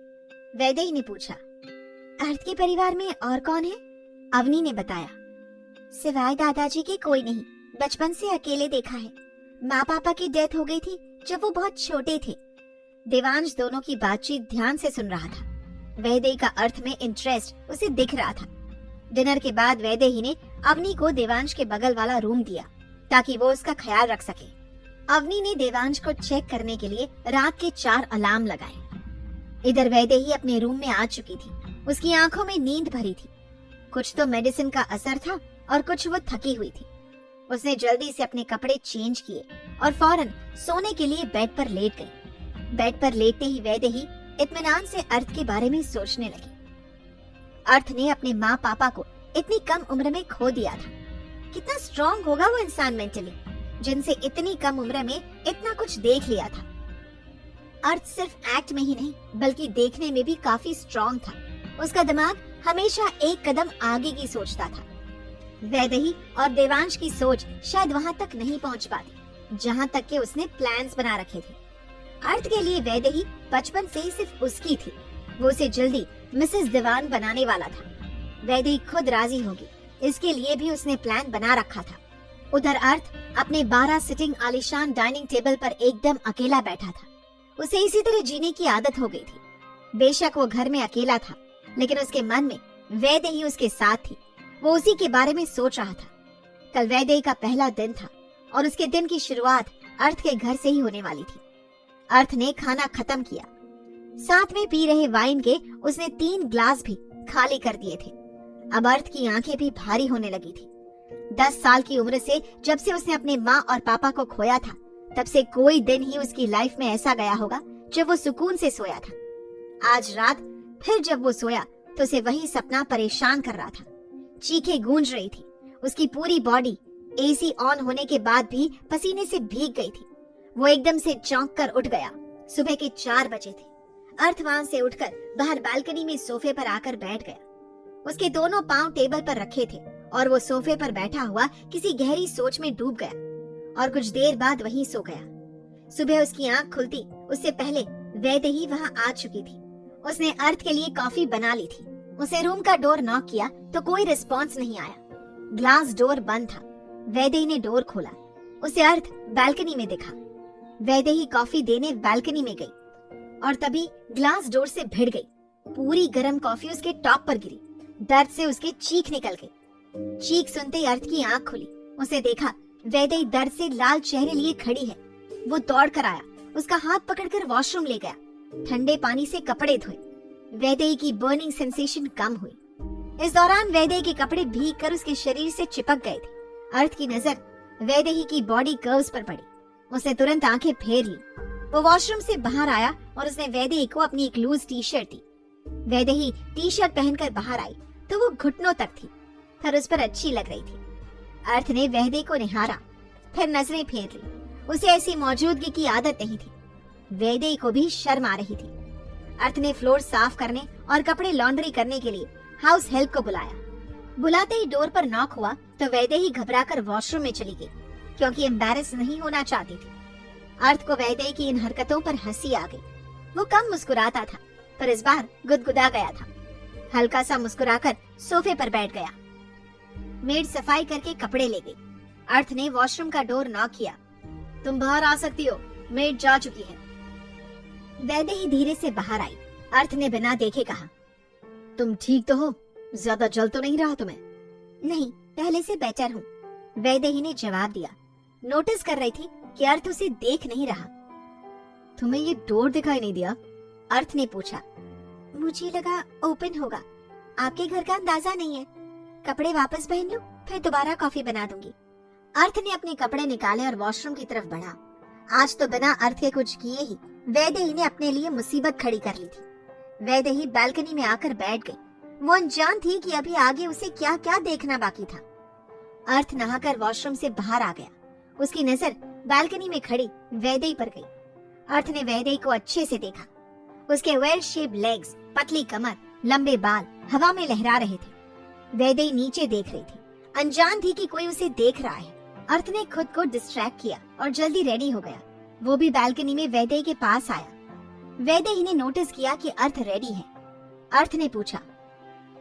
वैदेही ने पूछा, अर्थ के परिवार में और कौन है? अवनी ने बताया, सिवाय दादाजी के कोई नहीं, बचपन से अकेले देखा है, माँ पापा की डेथ हो गई थी जब वो बहुत छोटे थे। देवांश दोनों की बातचीत ध्यान से सुन रहा था। वैदेही का अर्थ में इंटरेस्ट उसे दिख रहा था। डिनर के बाद वैदेही ने अवनी को देवांश के बगल वाला रूम दिया ताकि वो उसका ख्याल रख सके। अवनी ने देवांश को चेक करने के लिए रात के 4 अलार्म लगाए। इधर वैदेही अपने रूम में आ चुकी थी। उसकी आंखों में नींद भरी थी। कुछ तो मेडिसिन का असर था और कुछ वो थकी हुई थी। उसने जल्दी से अपने कपड़े चेंज किए और फौरन सोने के लिए बेड पर लेट गई। बेड पर लेटते ही वैदेही इत्मीनान से अर्थ के बारे में सोचने लगी। अर्थ ने अपने माँ पापा को इतनी कम उम्र में खो दिया था। कितना स्ट्रॉन्ग होगा वो इंसान मेंटली, जिनसे इतनी कम उम्र में इतना कुछ देख लिया था। अर्थ सिर्फ एक्ट में ही नहीं बल्कि देखने में भी काफी स्ट्रॉन्ग था। उसका दिमाग हमेशा एक कदम आगे की सोचता था। वैदेही और देवांश की सोच शायद वहाँ तक नहीं पहुँच पाती जहाँ तक के उसने प्लान्स बना रखे थे। अर्थ के लिए वैदेही बचपन से ही सिर्फ उसकी थी। वो उसे जल्दी मिसेस दीवान बनाने वाला था। वैदेही खुद राजी होगी, इसके लिए भी उसने प्लान बना रखा था। उधर अर्थ अपने 12 सिटिंग आलीशान डाइनिंग टेबल पर एकदम अकेला बैठा था। उसे इसी तरह जीने की आदत हो गई थी। बेशक वो घर में अकेला था, लेकिन उसके मन में वैदेही उसके साथ थी। वो उसी के बारे में सोच रहा था। कल वैदेही का पहला दिन था और उसके दिन की शुरुआत अर्थ के घर से ही होने वाली थी। अर्थ ने खाना खत्म किया। साथ में पी रहे वाइन के उसने 3 ग्लास भी खाली कर दिए थे। अब अर्थ की आंखें भी भारी होने लगी थी। 10 साल की उम्र से जब से उसने अपने माँ और पापा को खोया था, तब से कोई दिन ही उसकी लाइफ में ऐसा गया होगा जब वो सुकून से सोया था। आज रात फिर जब वो सोया तो उसे वही सपना परेशान कर रहा था। चीखें गूंज रही थी। उसकी पूरी बॉडी एसी ऑन होने के बाद भी पसीने से भीग गई थी। वो एकदम से चौंक कर उठ गया। सुबह के 4 बजे थे। अर्थ वहां से उठकर बाहर बालकनी में सोफे पर आकर बैठ गया। उसके दोनों पांव टेबल पर रखे थे और वो सोफे पर बैठा हुआ किसी गहरी सोच में डूब गया और कुछ देर बाद वहीं सो गया। सुबह उसकी आंख खुलती उससे पहले वैदेही वहां आ चुकी थी। उसने अर्थ के लिए कॉफी बना ली थी। उसे रूम का डोर नॉक किया तो कोई रिस्पॉन्स नहीं आया। ग्लास डोर बंद था। वैदेही ने डोर खोला। उसे अर्थ बालकनी में दिखा। वैदेही कॉफी देने बालकनी में गई और तभी ग्लास डोर से भिड़ गई। पूरी गर्म कॉफी उसके टॉप पर गिरी। दर्द से उसके चीख निकल गई। चीख सुनते ही अर्थ की आंख खुली। उसे देखा वैदेही दर्द से लाल चेहरे लिए खड़ी है। वो दौड़ कर आया, उसका हाथ पकड़कर वॉशरूम ले गया। ठंडे पानी से कपड़े धोए। वैदेही की बर्निंग सेंसेशन कम हुई। इस दौरान वैदेही के कपड़े भीग कर उसके शरीर से चिपक गए थे। अर्थ की नजर वैदेही की बॉडी कर्व्स पर पड़ी। उसने तुरंत आंखें फेर ली। वो वॉशरूम से बाहर आया और उसने वैदेही को अपनी एक लूज टी शर्ट दी। वैदेही टी शर्ट पहनकर बाहर आई तो वो घुटनों तक थी, पर उस पर अच्छी लग रही थी। अर्थ ने वैदेही को निहारा, फिर नजरें फेर ली। उसे ऐसी मौजूदगी की आदत नहीं थी। वैदेही को भी शर्म आ रही थी। अर्थ ने फ्लोर साफ करने और कपड़े लॉन्ड्री करने के लिए हाउस हेल्प को बुलाया। बुलाते ही डोर पर नॉक हुआ तो वैदेही घबराकर वॉशरूम में चली गई, क्योंकि एम्बैरेस नहीं होना चाहती थी। अर्थ को वैदेही की इन हरकतों पर हंसी आ गई। वो कम मुस्कुराता था, पर इस बार गुदगुदा गया था। हल्का सा मुस्कुराकर सोफे पर बैठ गया। मेड सफाई करके कपड़े ले गई। अर्थ ने वॉशरूम का डोर नॉक किया। तुम बाहर आ सकती हो, मेड जा चुकी है। वैदेही धीरे से बाहर आई। अर्थ ने बिना देखे कहा, तुम ठीक तो हो? ज्यादा जल तो नहीं रहा तुम्हें? नहीं, पहले से बेटर हूँ, वैदेही ने जवाब दिया। नोटिस कर रही थी कि अर्थ उसे देख नहीं रहा। तुम्हें ये डोर दिखाई नहीं दिया? अर्थ ने पूछा। मुझे लगा ओपन होगा, आपके घर का अंदाजा नहीं है। कपड़े वापस पहन लो, फिर दोबारा कॉफी बना दूंगी। अर्थ ने अपने कपड़े निकाले और वॉशरूम की तरफ बढ़ा। आज तो बिना अर्थ के कुछ किए ही वैदेही ने अपने लिए मुसीबत खड़ी कर ली थी। वैदेही बालकनी में आकर बैठ गई। वो अनजान थी कि अभी आगे उसे क्या क्या देखना बाकी था। अर्थ नहाकर वॉशरूम से बाहर आ गया। उसकी नजर बालकनी में खड़ी वैदेही पर गई। अर्थ ने वैदेही को अच्छे से देखा। उसके वेल शेप लेग्स, पतली कमर, लंबे बाल हवा में लहरा रहे थे। वैदेही नीचे देख रही थी, अनजान थी कि कोई उसे देख रहा है। अर्थ ने खुद को डिस्ट्रैक्ट किया और जल्दी रेडी हो गया। वो भी बालकनी में वैदेही के पास आया। वैदेही ने नोटिस किया कि अर्थ रेडी है। अर्थ ने पूछा,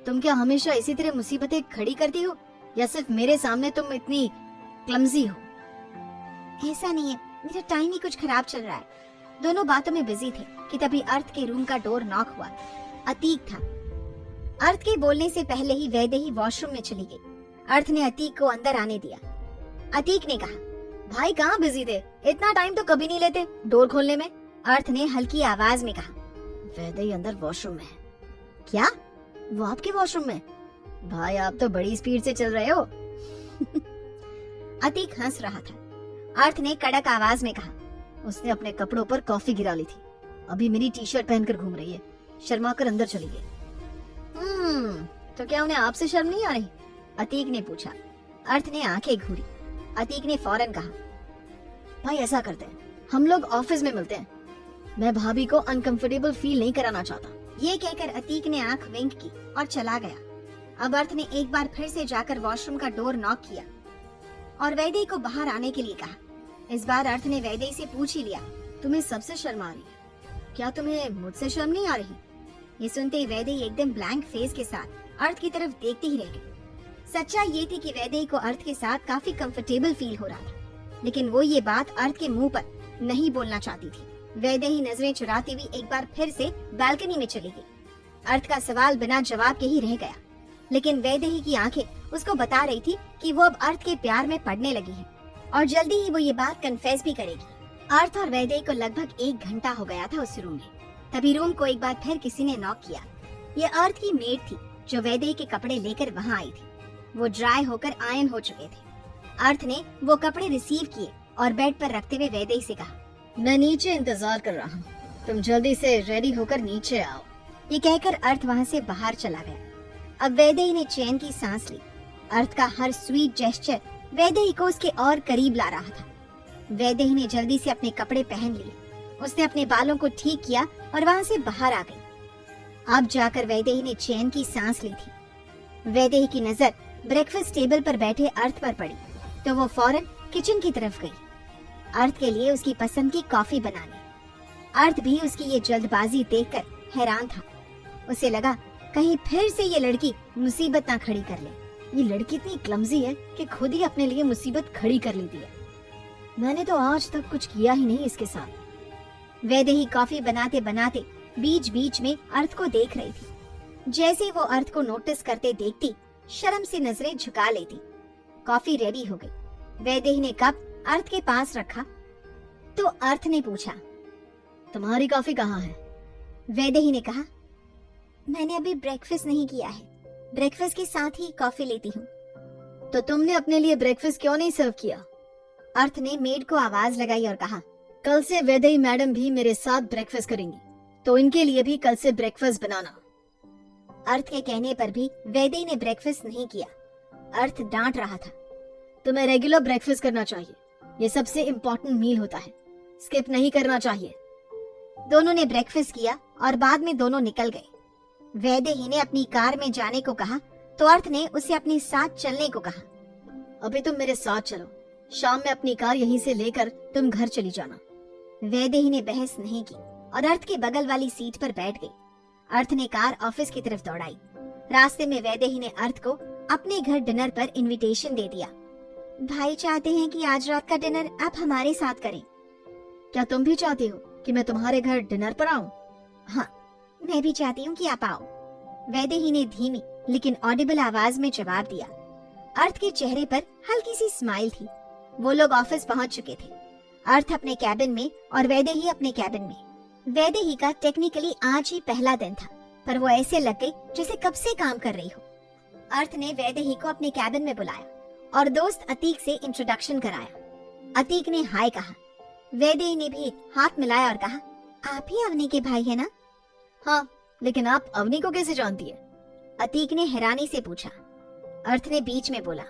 तुम क्या हमेशा इसी तरह मुसीबतें खड़ी करती हो, या सिर्फ मेरे सामने तुम इतनी क्लमजी हो? ऐसा नहीं है, मेरा टाइम ही कुछ खराब चल रहा है। दोनों बातों में बिजी थे कि तभी अर्थ के रूम का डोर नॉक हुआ। अतीक था। अर्थ के बोलने से पहले ही वैदेही वॉशरूम में चली गई। अर्थ ने अतीक को अंदर आने दिया। अतीक ने कहा, भाई कहाँ बिजी थे? इतना टाइम तो कभी नहीं लेते डोर खोलने में। अर्थ ने हल्की आवाज में कहा, वैदेही अंदर वॉशरूम में है। क्या? वो आपके वॉशरूम में? भाई आप तो बड़ी स्पीड से चल रहे हो। अतीक हंस रहा था। अर्थ ने कड़क आवाज में कहा, उसने अपने कपड़ों पर कॉफी गिरा ली थी, अभी मेरी टी शर्ट पहनकर घूम रही है। शर्मा कर अंदर चली गई। तो क्या उन्हें आपसे शर्म नहीं आ रही? अतीक ने पूछा। अर्थ ने आंखें घूरी। अतीक ने फौरन कहा, भाई ऐसा करते हैं, हम लोग ऑफिस में मिलते हैं। मैं भाभी को अनकंफर्टेबल फील नहीं कराना चाहता। ये कहकर अतीक ने आंख विंक की और चला गया। अब अर्थ ने एक बार फिर से जाकर वॉशरूम का डोर नॉक किया और वैदेही को बाहर आने के लिए कहा। इस बार अर्थ ने वैदेही से पूछ ही लिया, तुम्हें सबसे शर्म आ रही है, क्या तुम्हें मुझसे शर्म नहीं आ रही? ये सुनते ही वैदेही एकदम ब्लैंक फेस के साथ अर्थ की तरफ देखती ही रह गई। सच्चाई ये थी कि वैदेही को अर्थ के साथ काफी कंफर्टेबल फील हो रहा था, लेकिन वो ये बात अर्थ के मुंह पर नहीं बोलना चाहती थी। वैदेही नजरें चुराती हुई एक बार फिर से बालकनी में चली गई। अर्थ का सवाल बिना जवाब के ही रह गया, लेकिन वैदेही की आंखें उसको बता रही थी कि वो अब अर्थ के प्यार में पड़ने लगी है और जल्दी ही वो ये बात कन्फेस भी करेगी। अर्थ और वैदेही को लगभग 1 घंटा हो गया था उस रूम में। तभी रूम को एक बार फिर किसी ने नॉक किया। ये अर्थ की मेड थी जो वैदेही के कपड़े लेकर वहाँ आई थी। वो ड्राई होकर आयन हो चुके थे। अर्थ ने वो कपड़े रिसीव किए और बेड पर रखते हुए वैदेही से कहा, मैं नीचे इंतजार कर रहा हूँ, तुम जल्दी से रेडी होकर नीचे आओ। ये कहकर अर्थ वहाँ से बाहर चला गया। अब वैदेही ने चैन की सांस ली। अर्थ का हर स्वीट जेस्चर वैदेही को उसके और करीब ला रहा था। वैदेही ने जल्दी से अपने कपड़े पहन लिए। उसने अपने बालों को ठीक किया और वहाँ से बाहर आ गई। अब जाकर वैदेही ने चैन की सांस ली थी। वैदेही की नजर ब्रेकफास्ट टेबल पर बैठे अर्थ पर पड़ी तो वो फौरन किचन की तरफ गई, अर्थ के लिए उसकी पसंद की कॉफी बनाने। अर्थ भी उसकी ये जल्दबाजी देखकर हैरान था। उसे लगा कहीं फिर से ये लड़की मुसीबत ना खड़ी कर ले। ये लड़की इतनी क्लमजी है कि खुद ही अपने लिए मुसीबत खड़ी कर लेती है। मैंने तो आज तक कुछ किया ही नहीं इसके साथ। वैदेही कॉफी बनाते बनाते बीच बीच में अर्थ को देख रही थी। जैसे वो अर्थ को नोटिस करते देखती, शर्म से नजरें झुका लेती। कॉफी रेडी हो गई। वैदेही ने कप अर्थ के पास रखा तो अर्थ ने पूछा, तुम्हारी कॉफी कहाँ है? वैदेही ने कहा, मैंने अभी ब्रेकफास्ट नहीं किया है, ब्रेकफास्ट के साथ ही कॉफी लेती हूँ। तो तुमने अपने लिए ब्रेकफास्ट क्यों नहीं सर्व किया? अर्थ ने मेड को आवाज लगाई और कहा, कल से वैदेही मैडम भी मेरे साथ ब्रेकफास्ट करेंगी, तो इनके लिए भी कल से ब्रेकफास्ट बनाना। अर्थ के कहने पर भी वैदेही ने ब्रेकफास्ट नहीं किया। अर्थ डांट रहा था, तुम्हें रेगुलर ब्रेकफास्ट करना चाहिए, ये सबसे इम्पोर्टेंट मील होता है, स्किप नहीं करना चाहिए। दोनों ने ब्रेकफास्ट किया और बाद में दोनों निकल गए। वैदेही ने अपनी कार में जाने को कहा तो अर्थ ने उसे अपने साथ चलने को कहा। अभी तुम मेरे साथ चलो, शाम में अपनी कार यहीं से लेकर तुम घर चली जाना। वैदेही ने बहस नहीं की और अर्थ के बगल वाली सीट पर बैठ गई। अर्थ ने कार ऑफिस की तरफ दौड़ाई। रास्ते में वैदेही ने अर्थ को अपने घर डिनर पर इनविटेशन दे दिया। भाई चाहते हैं कि आज रात का डिनर आप हमारे साथ करें। क्या तुम भी चाहती हो कि मैं तुम्हारे घर डिनर पर आऊं? हाँ, मैं भी चाहती हूँ कि आप आओ, वैदेही ने धीमी लेकिन ऑडिबल आवाज में जवाब दिया। अर्थ के चेहरे पर हल्की सी स्माइल थी। वो लोग ऑफिस पहुंच चुके थे, अर्थ अपने कैबिन में और वैदेही अपने कैबिन में। वैदेही का टेक्निकली आज ही पहला दिन था, पर वो ऐसे लग गई जैसे कब से काम कर रही हो। अर्थ ने वैदेही को अपने कैबिन में बुलाया और दोस्त अतीक से इंट्रोडक्शन कराया। अतीक ने हाय कहा। वैदेही ने भी हाथ मिलाया और कहा, आप ही अवनी के भाई है ना? हाँ, लेकिन आप अवनी को कैसे जानती है? अतीक ने हैरानी से पूछा। अर्थ ने बीच में बोला,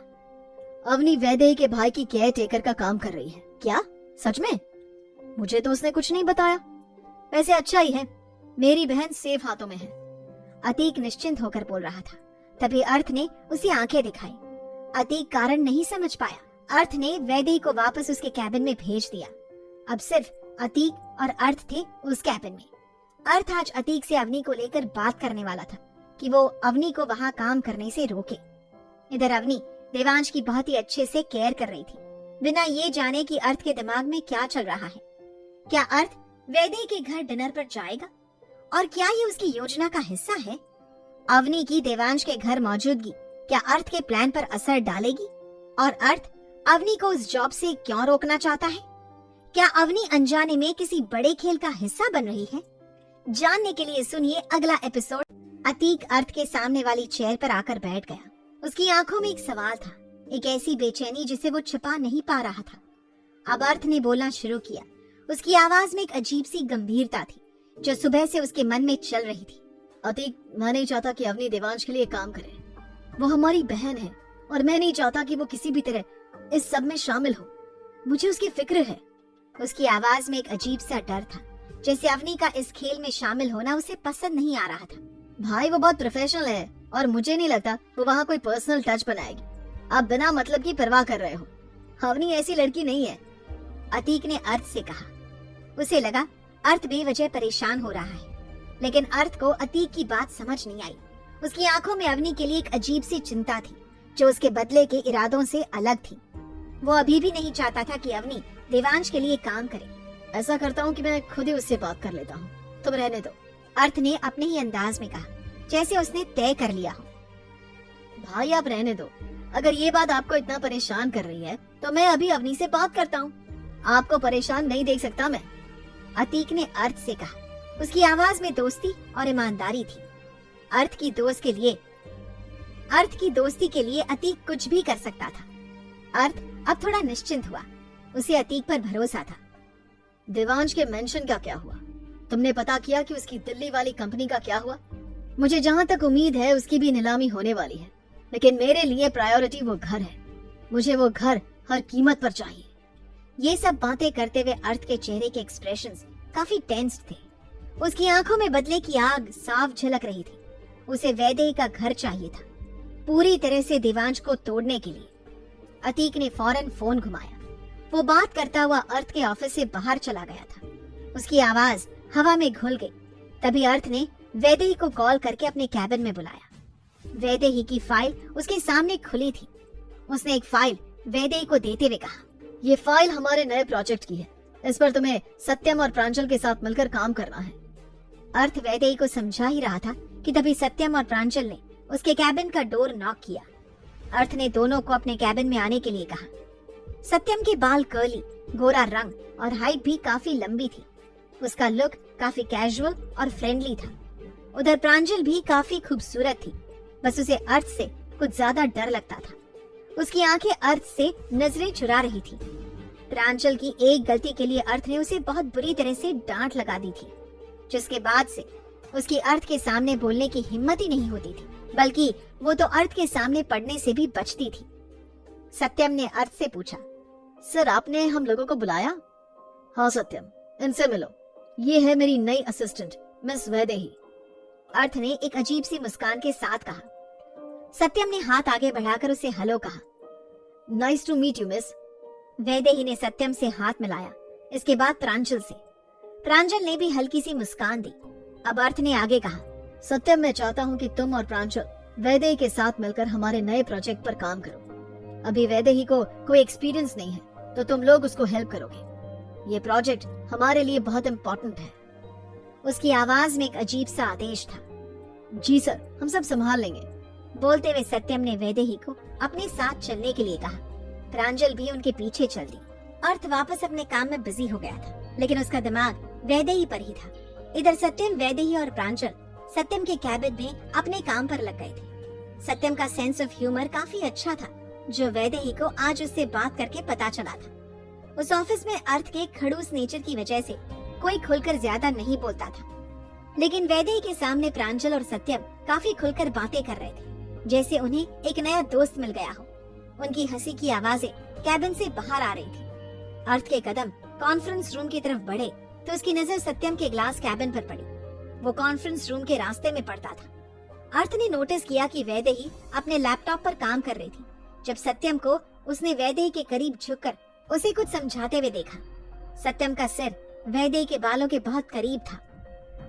अवनी वैदेही के भाई की केयर टेकर का काम कर रही है। क्या सच में? मुझे तो उसने कुछ नहीं बताया। वैसे अच्छा ही है, मेरी बहन सेफ हाथों में है। अतीक निश्चिंत होकर बोल रहा था। तभी अर्थ ने उसे आंखें दिखाई। अतीक कारण नहीं समझ पाया। अर्थ ने वैदेही को वापस उसके कैबिन में भेज दिया। अब सिर्फ अतीक और अर्थ थे उस कैबिन में। अर्थ आज अतीक से अवनी को लेकर बात करने वाला था कि वो अवनी को वहाँ काम करने से रोके। इधर अवनी देवांश की बहुत ही अच्छे से केयर कर रही थी, बिना ये जाने कि अर्थ के दिमाग में क्या चल रहा है। क्या अर्थ वैदेही के घर डिनर पर जाएगा? और क्या ये उसकी योजना का हिस्सा है? अवनी की देवांश के घर मौजूदगी क्या अर्थ के प्लान पर असर डालेगी? और अर्थ अवनी को उस जॉब से क्यों रोकना चाहता है? क्या अवनी अनजाने में किसी बड़े खेल का हिस्सा बन रही है? जानने के लिए सुनिए अगला एपिसोड। अतीक अर्थ के सामने वाली चेयर पर आकर बैठ गया। उसकी आंखों में एक सवाल था, एक ऐसी बेचैनी जिसे वो छुपा नहीं पा रहा था। अब अर्थ ने बोलना शुरू किया। उसकी आवाज में एक अजीब सी गंभीरता थी जो सुबह से उसके मन में चल रही थी। अतीक, मैं नहीं चाहता कि अवनी देवांश के लिए काम करे। वो हमारी बहन है और मैं नहीं चाहता कि वो किसी भी तरह इस सब में शामिल हो। मुझे उसकी फिक्र है। उसकी आवाज में एक अजीब सा डर था, जैसे अवनी का इस खेल में शामिल होना उसे पसंद नहीं आ रहा था। भाई, वो बहुत प्रोफेशनल है और मुझे नहीं लगता वो वहाँ कोई पर्सनल टच बनाएगी। आप बिना मतलब की परवाह कर रहे हो। अवनी ऐसी लड़की नहीं है, अतीक ने अर्थ से कहा। उसे लगा अर्थ बेवजह परेशान हो रहा है, लेकिन अर्थ को अतीक की बात समझ नहीं आई। उसकी आंखों में अवनी के लिए एक अजीब सी चिंता थी जो उसके बदले के इरादों से अलग थी। वो अभी भी नहीं चाहता था कि अवनी देवांश के लिए काम करे। ऐसा करता हूँ कि मैं खुद ही उससे बात कर लेता हूँ, तुम रहने दो, अर्थ ने अपने ही अंदाज में कहा, जैसे उसने तय कर लिया हो। भाई, आप रहने दो। अगर ये बात आपको इतना परेशान कर रही है तो मैं अभी अवनी से बात करता हूँ। आपको परेशान नहीं देख सकता मैं, अतीक ने अर्थ से कहा। उसकी आवाज में दोस्ती और ईमानदारी थी। अर्थ की दोस्ती के लिए अतीक कुछ भी कर सकता था। अर्थ अब थोड़ा निश्चिंत हुआ। उसे अतीक पर भरोसा था। देवांश के मेंशन का क्या हुआ? तुमने पता किया कि उसकी दिल्ली वाली कंपनी का क्या हुआ? मुझे जहाँ तक उम्मीद है उसकी भी नीलामी होने वाली है, लेकिन मेरे लिए प्रायोरिटी वो घर है। मुझे वो घर हर कीमत पर चाहिए। ये सब बातें करते हुए अर्थ के चेहरे के एक्सप्रेशंस काफी टेंस्ड थे। उसकी आंखों में बदले की आग साफ झलक रही थी। उसे वैदेही का घर चाहिए था, पूरी तरह से देवांश को तोड़ने के लिए। अतीक ने फौरन फोन घुमाया। वो बात करता हुआ अर्थ के ऑफिस से बाहर चला गया था। उसकी आवाज हवा में घुल गई। तभी अर्थ ने वैदेही को कॉल करके अपने कैबिन में बुलाया। वैदेही की फाइल उसके सामने खुली थी। उसने एक फाइल वैदेही को देते हुए कहा, ये फाइल हमारे नए प्रोजेक्ट की है। इस पर तुम्हें सत्यम और प्रांजल के साथ मिलकर काम करना है। अर्थ वैदेही को समझा ही रहा था कि तभी सत्यम और प्रांजल ने उसके कैबिन का डोर नॉक किया। अर्थ ने दोनों को अपने कैबिन में आने के लिए कहा। सत्यम के बाल कर्ली, गोरा रंग और हाइट भी काफी लंबी थी। उसका लुक काफी कैजुअल और फ्रेंडली था। उधर प्रांजल भी काफी खूबसूरत थी, बस उसे अर्थ से कुछ ज्यादा डर लगता था। उसकी आंखें अर्थ से नजरें चुरा रही थी। प्रांजल की एक गलती के लिए अर्थ ने उसे बहुत बुरी तरह से डांट लगा दी थी, जिसके बाद से उसकी अर्थ के सामने बोलने की हिम्मत ही नहीं होती थी, बल्कि वो तो अर्थ के सामने पड़ने से भी बचती थी। सत्यम ने अर्थ से पूछा, सर, आपने हम लोगों को बुलाया? हाँ सत्यम, इनसे मिलो। ये है मेरी नई असिस्टेंट मिस वैदेही। अर्थ ने एक अजीब सी मुस्कान के साथ कहा। सत्यम ने हाथ आगे बढ़ाकर उसे हेलो कहा। Nice to meet you miss. Vaidehi ने सत्यम से हाथ मिलाया इसके बाद प्रांजल से। प्रांजल ने भी हल्की सी मुस्कान दी। अब अर्थ ने आगे कहा, सत्यम, मैं चाहता हूँ कि तुम और प्रांजल वैदेही के साथ मिलकर हमारे नए प्रोजेक्ट पर काम करो। अभी वैदेही को कोई एक्सपीरियंस नहीं है तो तुम लोग उसको हेल्प करोगे। ये प्रोजेक्ट हमारे लिए बहुत इम्पोर्टेंट है। उसकी आवाज में एक अजीब सा आदेश था। जी सर, हम सब संभाल लेंगे। बोलते हुए सत्यम ने वैदेही को अपने साथ चलने के लिए कहा। प्रांजल भी उनके पीछे चल दी। अर्थ वापस अपने काम में बिजी हो गया था, लेकिन उसका दिमाग वैदेही पर ही था। इधर सत्यम, वैदेही और प्रांजल सत्यम के कैबिन में अपने काम पर लग गए थे। सत्यम का सेंस ऑफ ह्यूमर काफी अच्छा था, जो वैदेही को आज उससे बात करके पता चला था। उस ऑफिस में अर्थ के खड़ूस नेचर की वजह से कोई खुलकर ज्यादा नहीं बोलता था, लेकिन वैदेही के सामने प्रांजल और सत्यम काफी खुलकर बातें कर रहे थे, जैसे उन्हें एक नया दोस्त मिल गया हो। उनकी हंसी की आवाजें कैबिन से बाहर आ रही थी। अर्थ के कदम कॉन्फ्रेंस रूम की तरफ बढ़े तो उसकी नजर सत्यम के ग्लास कैबिन पर पड़ी। वो कॉन्फ्रेंस रूम के रास्ते में पड़ता था। अर्थ ने नोटिस किया कि वैदेही अपने लैपटॉप पर काम कर रही थी। जब सत्यम को उसने वैदेही के करीब झुककर उसे कुछ समझाते हुए देखा। सत्यम का सिर वैदेही के बालों के बहुत करीब था।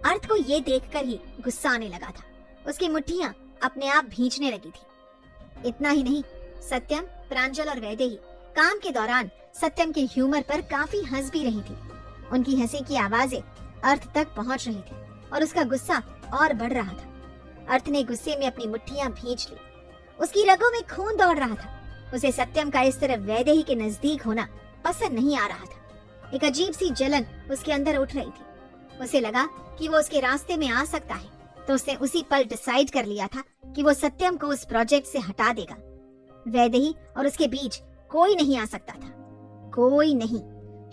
अर्थ को ये देखकर ही गुस्सा आने लगा था। उसकी मुट्ठियां अपने आप भींचने लगी थी। इतना ही नहीं, सत्यम, प्रांजल और वैदेही काम के दौरान सत्यम के ह्यूमर पर काफी हंस भी रही थी। उनकी हंसी की आवाजें अर्थ तक पहुंच रही थी और उसका गुस्सा और बढ़ रहा था। अर्थ ने गुस्से में अपनी मुट्ठियां भींच ली। उसकी रगों में खून दौड़ रहा था। उसे सत्यम का इस तरह वैदेही के नजदीक होना पसंद नहीं आ रहा था। एक अजीब सी जलन उसके अंदर उठ रही थी। उसे लगा कि वो उसके रास्ते में आ सकता है, तो उसने उसी पल डिसाइड कर लिया था कि वो सत्यम को उस प्रोजेक्ट से हटा देगा। वैदेही और उसके बीच कोई नहीं आ सकता था, कोई नहीं।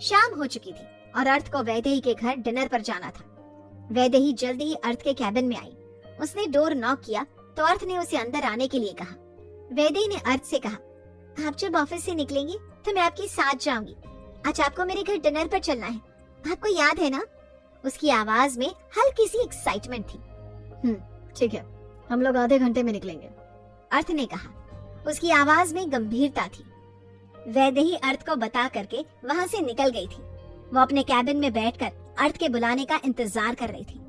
शाम हो चुकी थी और अर्थ को वैदेही के घर डिनर पर जाना था। वैदेही जल्दी ही अर्थ के कैबिन में आई। उसने डोर नॉक किया तो अर्थ ने उसे अंदर आने के लिए कहा। वैदेही ने अर्थ से कहा, आप जब ऑफिस से निकलेंगे तो मैं आपके साथ जाऊंगी। आज आपको मेरे घर डिनर पर चलना है, आपको याद है ना? उसकी आवाज में हल्की सी एक्साइटमेंट थी। ठीक है, हम लोग आधे घंटे में निकलेंगे, अर्थ ने कहा। उसकी आवाज में गंभीरता थी। वैदेही अर्थ को बता करके वहाँ से निकल गई थी। वो अपने कैबिन में बैठकर अर्थ के बुलाने का इंतजार कर रही थी।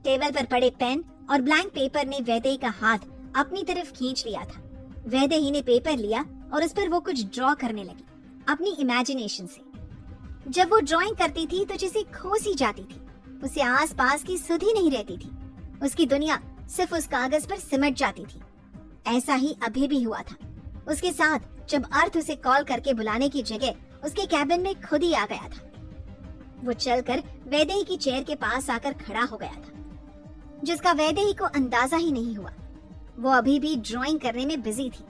टेबल पर पड़े पेन और ब्लैंक पेपर ने वैदेही का हाथ अपनी तरफ खींच लिया था। वैदेही ने पेपर लिया और उस पर वो कुछ ड्रॉ करने लगी अपनी इमेजिनेशन से। जब वो ड्राइंग करती थी तो जैसे खो सी जाती थी। उसे आस पास की सुध ही नहीं रहती थी। उसकी दुनिया सिर्फ उस कागज पर सिमट जाती थी। ऐसा ही अभी भी हुआ था उसके साथ, जब अर्थ उसे कॉल करके बुलाने की जगह उसके कैबिन में खुद ही आ गया था। वो चलकर वैदेही की चेयर के पास आकर खड़ा हो गया था, जिसका वैदेही को अंदाजा ही नहीं हुआ। वो अभी भी ड्राइंग करने में बिजी थी।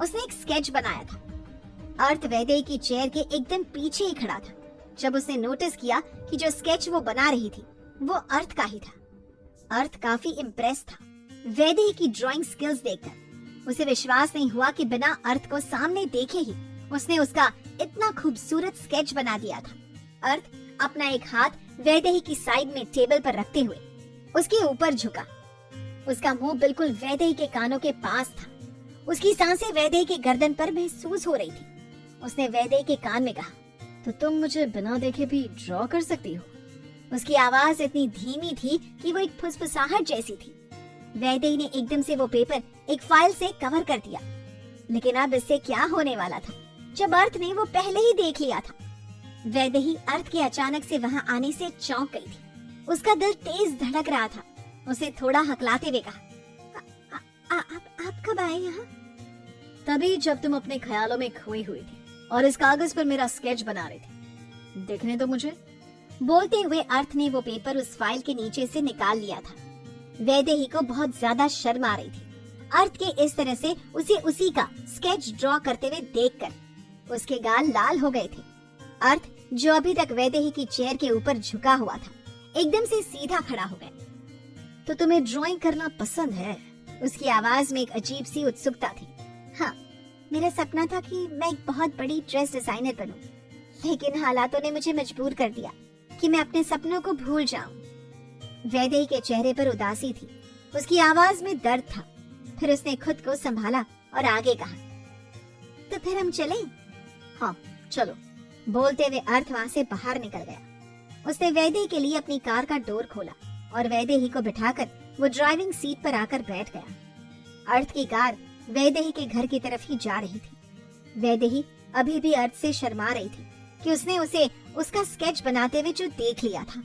उसने एक स्केच बनाया था। अर्थ वैदेही की चेयर के एकदम पीछे ही खड़ा था। जब उसने नोटिस किया कि जो स्केच वो बना रही थी वो अर्थ का ही था। अर्थ काफी इम्प्रेस था वैदेही की ड्राइंग स्किल्स देखकर। उसे विश्वास नहीं हुआ कि बिना अर्थ को सामने देखे ही उसने उसका इतना खूबसूरत स्केच बना दिया था। अर्थ अपना एक हाथ वैदेही की साइड में टेबल पर रखते हुए उसके ऊपर झुका। उसका मुंह बिल्कुल वैदेही के कानों के पास था। उसकी सांसें वैदेही के गर्दन पर महसूस हो रही थी। उसने वैदेही के कान में कहा, तो तुम मुझे बिना देखे भी ड्रॉ कर सकती हो? उसकी आवाज इतनी धीमी थी कि वो एक फुसफुसाहट जैसी थी। वैदेही ने एकदम से वो पेपर एक फाइल से कवर कर दिया। लेकिन अब इससे क्या होने वाला था, जब अर्थ ने वो पहले ही देख लिया था। वैदेही अर्थ के अचानक से वहाँ आने से चौंक गई थी। उसका दिल तेज धड़क रहा था। उसे थोड़ा हकलाते हुए कहा, आप कब आए यहाँ? तभी जब तुम अपने ख्यालों में खोई हुई थी और इस कागज पर मेरा स्केच बना रही थी। देखने तो मुझे। बोलते हुए अर्थ ने वो पेपर उस फाइल के नीचे से निकाल लिया था। वैदेही को बहुत ज्यादा शर्म आ रही थी अर्थ के इस तरह से उसे उसी का स्केच ड्रॉ करते हुए देखकर। उसके गाल लाल हो गए थे। अर्थ, जो अभी तक वैदेही की चेयर के ऊपर झुका हुआ था, एकदम से सीधा खड़ा हो गया। तो तुम्हें ड्राइंग करना पसंद है? उसकी आवाज में एक अजीब सी उत्सुकता थी। हाँ, मेरा सपना था कि मैं एक बहुत बड़ी ड्रेस डिजाइनर बनूं, लेकिन हालातों ने मुझे मजबूर कर दिया कि मैं अपने सपनों को भूल जाऊं। वैदेही के चेहरे पर उदासी थी। उसकी आवाज में दर्द था। फिर उसने खुद को संभाला और आगे कहा, तो फिर हम चलें? हाँ, चलो। बोलते हुए अर्थ वहां से बाहर निकल गया। उसने वैदेही के लिए अपनी कार का डोर खोला और वैदेही को बिठाकर वो ड्राइविंग सीट पर आकर बैठ गया। अर्थ की कार वैदेही के घर की तरफ ही जा रही थी। वैदेही अभी भी अर्थ से शर्मा रही थी कि उसने उसे उसका स्केच बनाते हुए जो देख लिया था।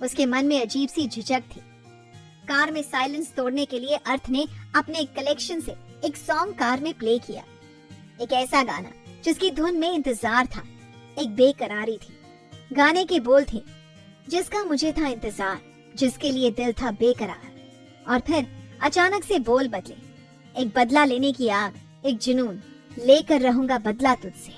उसके मन में अजीब सी झिझक थी। कार में साइलेंस तोड़ने के लिए अर्थ ने अपने कलेक्शन से एक सॉन्ग कार में प्ले किया। एक ऐसा गाना जिसकी धुन में इंतजार था, एक बेकरारी थी। गाने के बोल थे, जिसका मुझे था इंतजार, जिसके लिए दिल था बेकरार। और फिर अचानक से बोल बदले, एक बदला लेने की आग, एक जुनून, लेकर रहूंगा बदला तुझसे,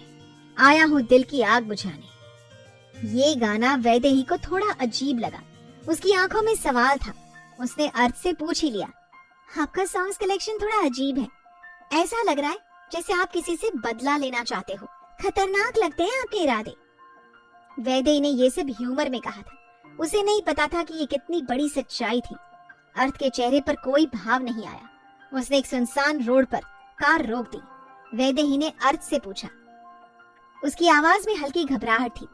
आया हूँ दिल की आग बुझाने। ये गाना वैदेही को थोड़ा अजीब लगा। उसकी आंखों में सवाल था। उसने अर्थ से पूछ ही लिया, आपका सॉन्ग्स कलेक्शन थोड़ा अजीब है। ऐसा लग रहा है जैसे आप किसी से बदला लेना चाहते हो। खतरनाक लगते हैं आपके इरादे। वैदेही ने ये सब ह्यूमर में कहा था। उसे नहीं पता था कि ये कितनी बड़ी सच्चाई थी। अर्थ के चेहरे पर कोई भाव नहीं आया। उसने एक सुनसान रोड पर कार रोक दी। वैदेही ने अर्थ से पूछा। उसकी आवाज में हल्की घबराहट थी।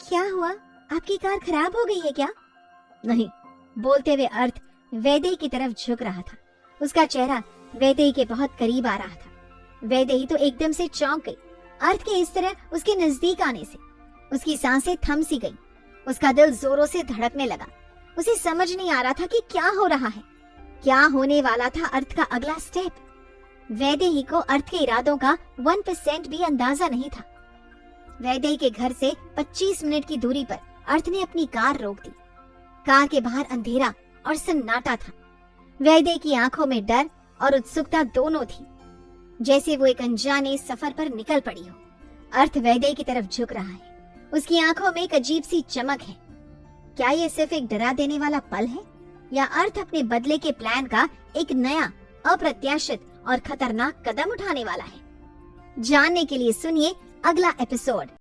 क्या हुआ, आपकी कार खराब हो गई है क्या? नहीं, बोलते हुए अर्थ वैदेही की तरफ झुक रहा था। उसका चेहरा वैदेही के बहुत करीब आ रहा था। वैदेही तो एकदम से चौंक गई। अर्थ के इस तरह उसके नजदीक आने से उसकी सांसें थम सी गई। उसका दिल जोरों से धड़कने लगा। उसे समझ नहीं आ रहा था कि क्या हो रहा है, क्या होने वाला था अर्थ का अगला स्टेप। वैदेही को अर्थ के इरादों का 1% भी अंदाजा नहीं था। वैदेही के घर से 25 मिनट की दूरी पर अर्थ ने अपनी कार रोक दी। कार के बाहर अंधेरा और सन्नाटा था। वैदेही की आंखों में डर और उत्सुकता दोनों थी, जैसे वो एक अनजाने सफर पर निकल पड़ी हो। अर्थ वैदेही की तरफ झुक रहा है। उसकी आंखों में एक अजीब सी चमक है। क्या ये सिर्फ एक डरा देने वाला पल है, या अर्थ अपने बदले के प्लान का एक नया, अप्रत्याशित और खतरनाक कदम उठाने वाला है? जानने के लिए सुनिए अगला एपिसोड।